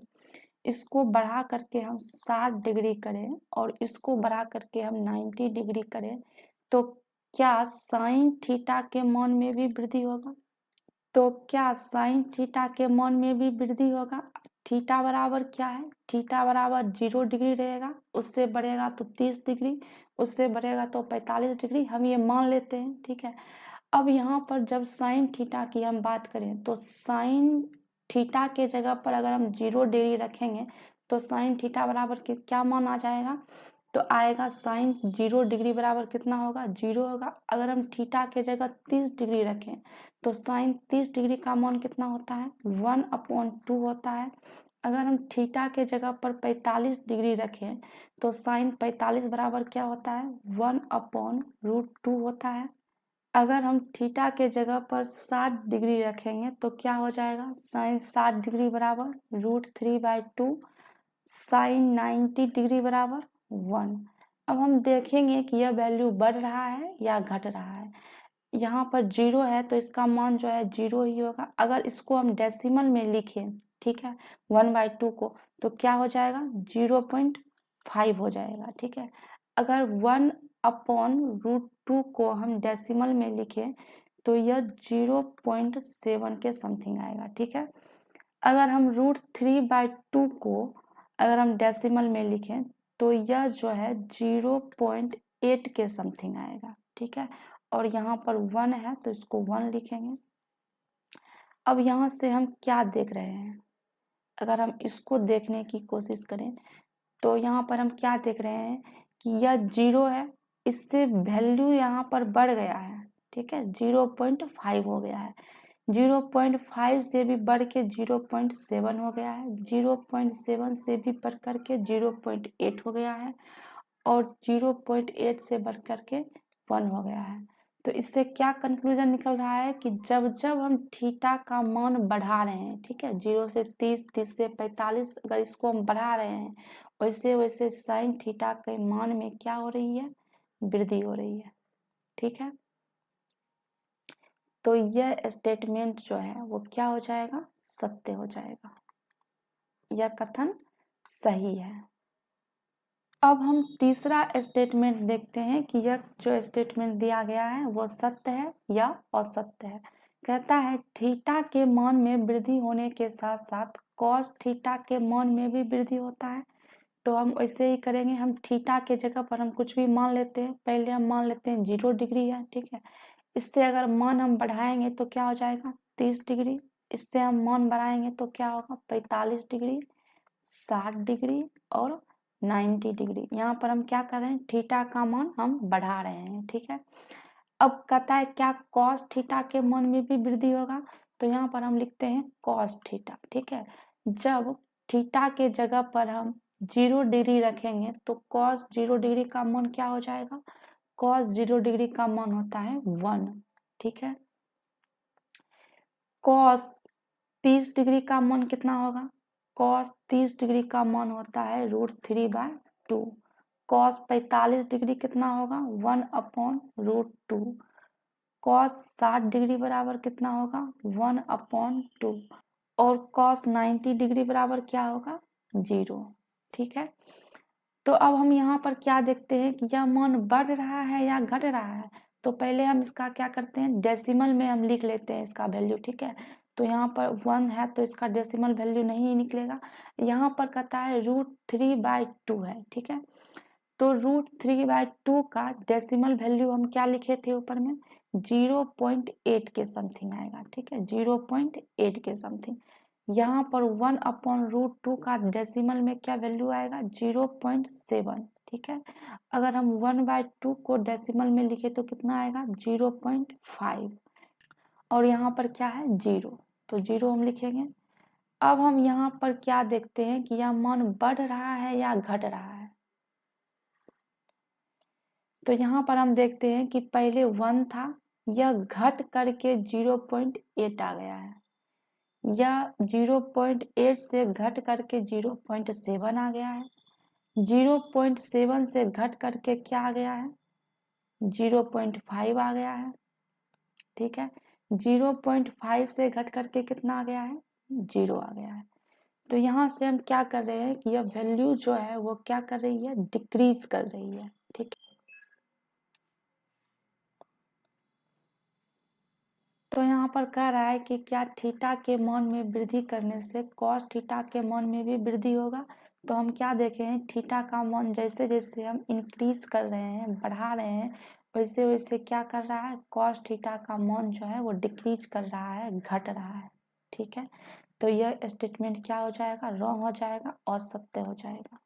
इसको बढ़ा करके हम 60 डिग्री करें और इसको बढ़ा करके हम 90 डिग्री करें, तो क्या साइन थीटा के मान में भी वृद्धि होगा, तो क्या साइन थीटा के मान में भी वृद्धि होगा। थीटा बराबर क्या है, थीटा बराबर 0 डिग्री रहेगा, उससे बढ़ेगा तो 30 डिग्री, उससे बढ़ेगा तो 45 डिग्री, हम ये मान लेते हैं, ठीक है। अब यहाँ पर जब साइन थीटा की हम बात करें तो साइन थीटा के जगह पर अगर हम 0 डिग्री रखेंगे तो साइन थीटा बराबर क्या मान आ जाएगा, तो आएगा साइन 0 डिग्री बराबर कितना होगा, 0 होगा। अगर हम थीटा के जगह 30 डिग्री रखें तो साइन 30 डिग्री का मान कितना होता है, 1/2 होता है। अगर हम थीटा के जगह पर 45 डिग्री रखें तो साइन 45 बराबर क्या होता है, 1/√2 होता है। अगर हम थीटा के जगह पर 60 डिग्री रखेंगे तो क्या हो जाएगा, साइन 60 डिग्री बराबर √3/2, साइन 90 डिग्री बराबर 1। अब हम देखेंगे कि यह वैल्यू बढ़ रहा है या घट रहा है। यहाँ पर 0 है तो इसका मान जो है 0 ही होगा। अगर इसको हम डेसिमल में लिखें, ठीक है, 1/2 को, तो क्या हो जाएगा, 0.5 हो जाएगा, ठीक है। अगर 1/√2 को हम डेसिमल में लिखें तो यह 0.7 के समथिंग आएगा, ठीक है। अगर हम √3/2 को अगर हम डेसिमल में लिखें तो यह जो है 0.8 के समथिंग आएगा, ठीक है। और यहाँ पर 1 है तो इसको 1 लिखेंगे। अब यहाँ से हम क्या देख रहे हैं, अगर हम इसको देखने की कोशिश करें तो यहाँ पर हम क्या देख रहे हैं कि यह 0 है, इससे वैल्यू यहाँ पर बढ़ गया है, ठीक है, 0.5 हो गया है, 0.5 से भी बढ़ के 0.7 हो गया है, 0.7 से भी बढ़ कर के 0.8 हो गया है, और 0.8 से बढ़ कर के 1 हो गया है। तो इससे क्या कंक्लूजन निकल रहा है कि जब जब हम थीटा का मान बढ़ा रहे हैं, ठीक है, 0 से 30, 30 से 45, अगर इसको हम बढ़ा रहे हैं, वैसे वैसे साइन थीटा के मान में क्या हो रही है, वृद्धि हो रही है, ठीक है। तो यह स्टेटमेंट जो है वो क्या हो जाएगा, सत्य हो जाएगा, यह कथन सही है। अब हम तीसरा स्टेटमेंट देखते हैं कि यह जो स्टेटमेंट दिया गया है वो सत्य है या असत्य है। कहता है थीटा के मान में वृद्धि होने के साथ साथ कॉस थीटा के मान में भी वृद्धि होता है। तो हम ऐसे ही करेंगे, हम थीटा के जगह पर हम कुछ भी मान लेते हैं, पहले हम मान लेते हैं 0 डिग्री है, ठीक है। इससे अगर मान हम बढ़ाएंगे तो क्या हो जाएगा, 30 डिग्री, इससे हम मान बढ़ाएंगे तो क्या होगा, 45 डिग्री, 60 डिग्री और 90 डिग्री। यहाँ पर हम क्या कर रहे हैं, थीटा का मान हम बढ़ा रहे हैं, ठीक है। अब कहता है क्या कॉस थीटा के मान में भी वृद्धि होगा, तो यहाँ पर हम लिखते हैं कॉस थीटा, ठीक है। जब थीटा के जगह पर हम 0 डिग्री रखेंगे तो कॉस 0 डिग्री का मान क्या हो जाएगा, कॉस 0 डिग्री का मान होता है 1, ठीक है। कॉस 30 डिग्री का मान कितना होगा, कॉस 30 डिग्री का मान होता है √3/2। कॉस 45 डिग्री कितना होगा, 1/√2। कॉस 60 डिग्री बराबर कितना होगा, 1/2। और कॉस 90 डिग्री बराबर क्या होगा, 0, ठीक है। तो अब हम यहाँ पर क्या देखते हैं कि यह मान बढ़ रहा है या घट रहा है। तो पहले हम इसका क्या करते हैं, डेसिमल में हम लिख लेते हैं इसका वैल्यू, ठीक है। तो यहाँ पर 1 है तो इसका डेसिमल वैल्यू नहीं निकलेगा। यहाँ पर कहता है √3/2 है, ठीक है। तो √3/2 का डेसिमल वैल्यू हम क्या लिखे थे ऊपर में, 0.8 के समथिंग आएगा, ठीक है, 0.8 के समथिंग। यहाँ पर 1/√2 का डेसिमल में क्या वैल्यू आएगा, 0.7, ठीक है। अगर हम 1/2 को डेसिमल में लिखे तो कितना आएगा, 0.5, और यहाँ पर क्या है 0, तो 0 हम लिखेंगे। अब हम यहाँ पर क्या देखते हैं कि यह मान बढ़ रहा है या घट रहा है। तो यहाँ पर हम देखते हैं कि पहले 1 था, यह घट करके 0.8 आ गया है, या 0.8 से घट करके 0.7 आ गया है, 0.7 से घट करके क्या आ गया है, 0.5 आ गया है, ठीक है। 0.5 से घट करके कितना आ गया है, 0 आ गया है। तो यहाँ से हम क्या कर रहे हैं कि यह वैल्यू जो है वो क्या कर रही है, डिक्रीज कर रही है, ठीक है। तो यहाँ पर कह रहा है कि क्या थीटा के मान में वृद्धि करने से कॉस थीटा के मान में भी वृद्धि होगा। तो हम क्या देखे हैं, थीटा का मान जैसे जैसे हम इंक्रीज कर रहे हैं, बढ़ा रहे हैं, वैसे वैसे क्या कर रहा है, कॉस थीटा का मान जो है वो डिक्रीज कर रहा है, घट रहा है, ठीक है। तो यह स्टेटमेंट क्या हो जाएगा, रॉन्ग हो जाएगा, असत्य हो जाएगा।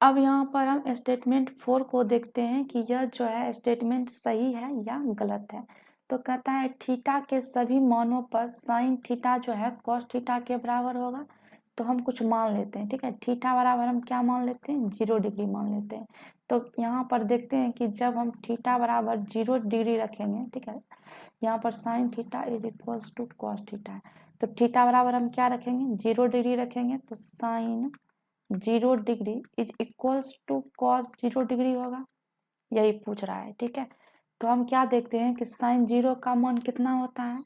अब यहाँ पर हम स्टेटमेंट 4 को देखते हैं कि यह जो है स्टेटमेंट सही है या गलत है। तो कहता है थीटा के सभी मानों पर साइन थीटा जो है कॉस थीटा के बराबर होगा। तो हम कुछ मान लेते हैं, ठीक है, थीटा बराबर हम क्या मान लेते हैं, 0 डिग्री मान लेते हैं। तो यहाँ पर देखते हैं कि जब हम थीटा बराबर 0 डिग्री रखेंगे, ठीक है, यहाँ पर sine theta is equals to cos theta है, तो थीटा बराबर हम क्या रखेंगे, 0 डिग्री रखेंगे, तो sine 0 degree is equals to cos 0 degree होगा, यही पूछ रहा है, ठीक है। तो हम क्या देखते हैं कि साइन 0 का मान कितना होता है,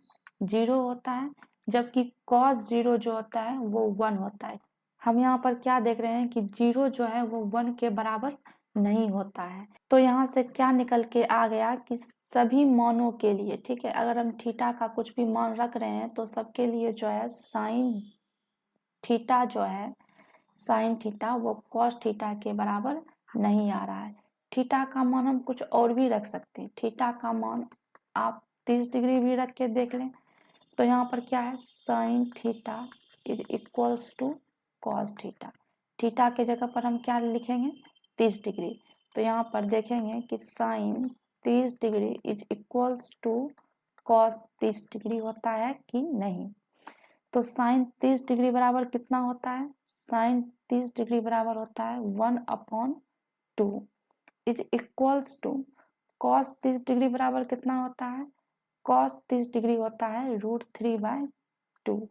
0 होता है, जबकि कॉस 0 जो होता है वो 1 होता है। हम यहाँ पर क्या देख रहे हैं कि 0 जो है वो 1 के बराबर नहीं होता है। तो यहाँ से क्या निकल के आ गया कि सभी मानों के लिए, ठीक है, अगर हम थीटा का कुछ भी मान रख रहे हैं तो सबके लिए जो है साइन थीटा जो है, साइन थीटा वो कॉस थीटा के बराबर नहीं आ रहा है। थीटा का मान हम कुछ और भी रख सकते हैं। थीटा का मान आप 30 डिग्री भी रख के देख लें। तो यहाँ पर क्या है, sine theta is equals to cos theta. Theta के जगह पर हम क्या लिखेंगे, 30 डिग्री। तो यहाँ पर देखेंगे कि sine 30 degree is equals to cos 30 degree होता है कि नहीं। तो साइन 30 डिग्री बराबर कितना होता है, साइन 30 डिग्री बराबर होता है 1/2 is equals to cos 30 degree बराबर कितना होता है, कॉस 30 डिग्री होता है √3/2।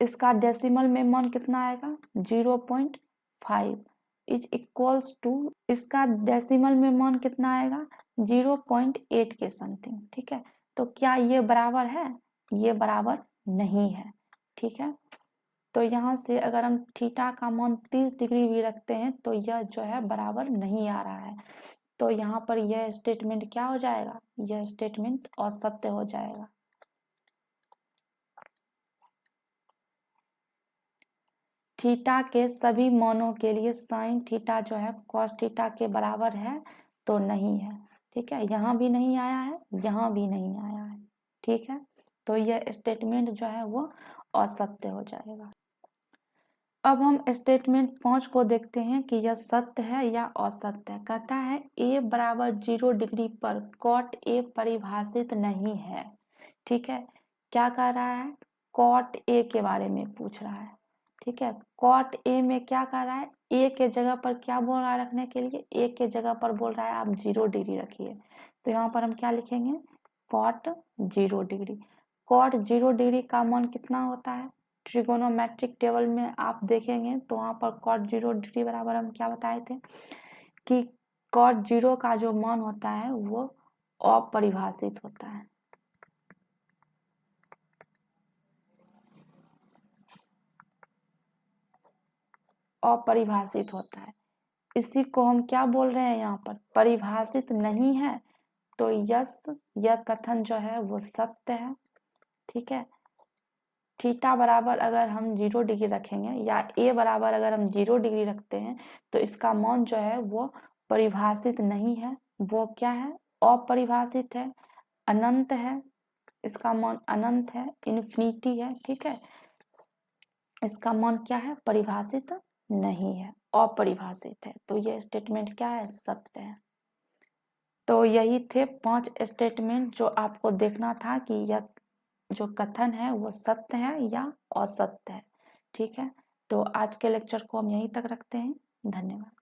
इसका डेसिमल में मान कितना आएगा, 0.5 इज इक्वल्स टू, इसका डेसिमल में मान कितना आएगा, 0.8 के समथिंग। ठीक है, तो क्या ये बराबर है, ये बराबर नहीं है। ठीक है, तो यहाँ से अगर हम थीटा का मान 30 डिग्री भी रखते हैं तो यह जो है बराबर नहीं आ रहा है। तो यहाँ पर यह स्टेटमेंट क्या हो जाएगा, यह स्टेटमेंट असत्य हो जाएगा। थीटा के सभी मानों के लिए साइन थीटा जो है कॉस थीटा के बराबर है तो नहीं है। ठीक है, यहाँ भी नहीं आया है, यहाँ भी नहीं आया है। ठीक है, तो यह स्टेटमेंट जो है वो असत्य हो जाएगा। अब हम स्टेटमेंट 5 को देखते हैं कि यह सत्य है या असत्य है। कहता है a बराबर 0 डिग्री पर कॉट a परिभाषित नहीं है। ठीक है, क्या कह रहा है, कॉट a के बारे में पूछ रहा है। ठीक है, कॉट a में क्या कह रहा है, a के जगह पर क्या बोल रहा है रखने के लिए, a के जगह पर बोल रहा है आप 0 डिग्री रखिए। तो यहाँ पर हम क्या लिखेंगे, कॉट 0 डिग्री। कॉट 0 डिग्री का मान कितना होता है, ट्रिगोनोमेट्रिक टेबल में आप देखेंगे तो वहाँ पर कॉट 0 डिग्री बराबर हम क्या बताए थे कि कॉट 0 का जो मान होता है वो अपरिभाषित होता है। अपरिभाषित होता है, इसी को हम क्या बोल रहे हैं यहाँ पर, परिभाषित नहीं है। तो यस, यह कथन जो है वो सत्य है। ठीक है, थीटा बराबर अगर हम 0 डिग्री रखेंगे या a बराबर अगर हम 0 डिग्री रखते हैं तो इसका मान जो है वो परिभाषित नहीं है, वो क्या है, अपरिभाषित है, अनंत है, इसका मान अनंत है, इन्फिनिटी है। ठीक है, इसका मान क्या है, परिभाषित नहीं है, अपरिभाषित है। तो ये स्टेटमेंट क्या है, सत्य है। तो यही थे 5 स्टेटमेंट जो आपको देखना था कि यह जो कथन है वो सत्य है या असत्य है। ठीक है, तो आज के लेक्चर को हम यहीं तक रखते हैं। धन्यवाद।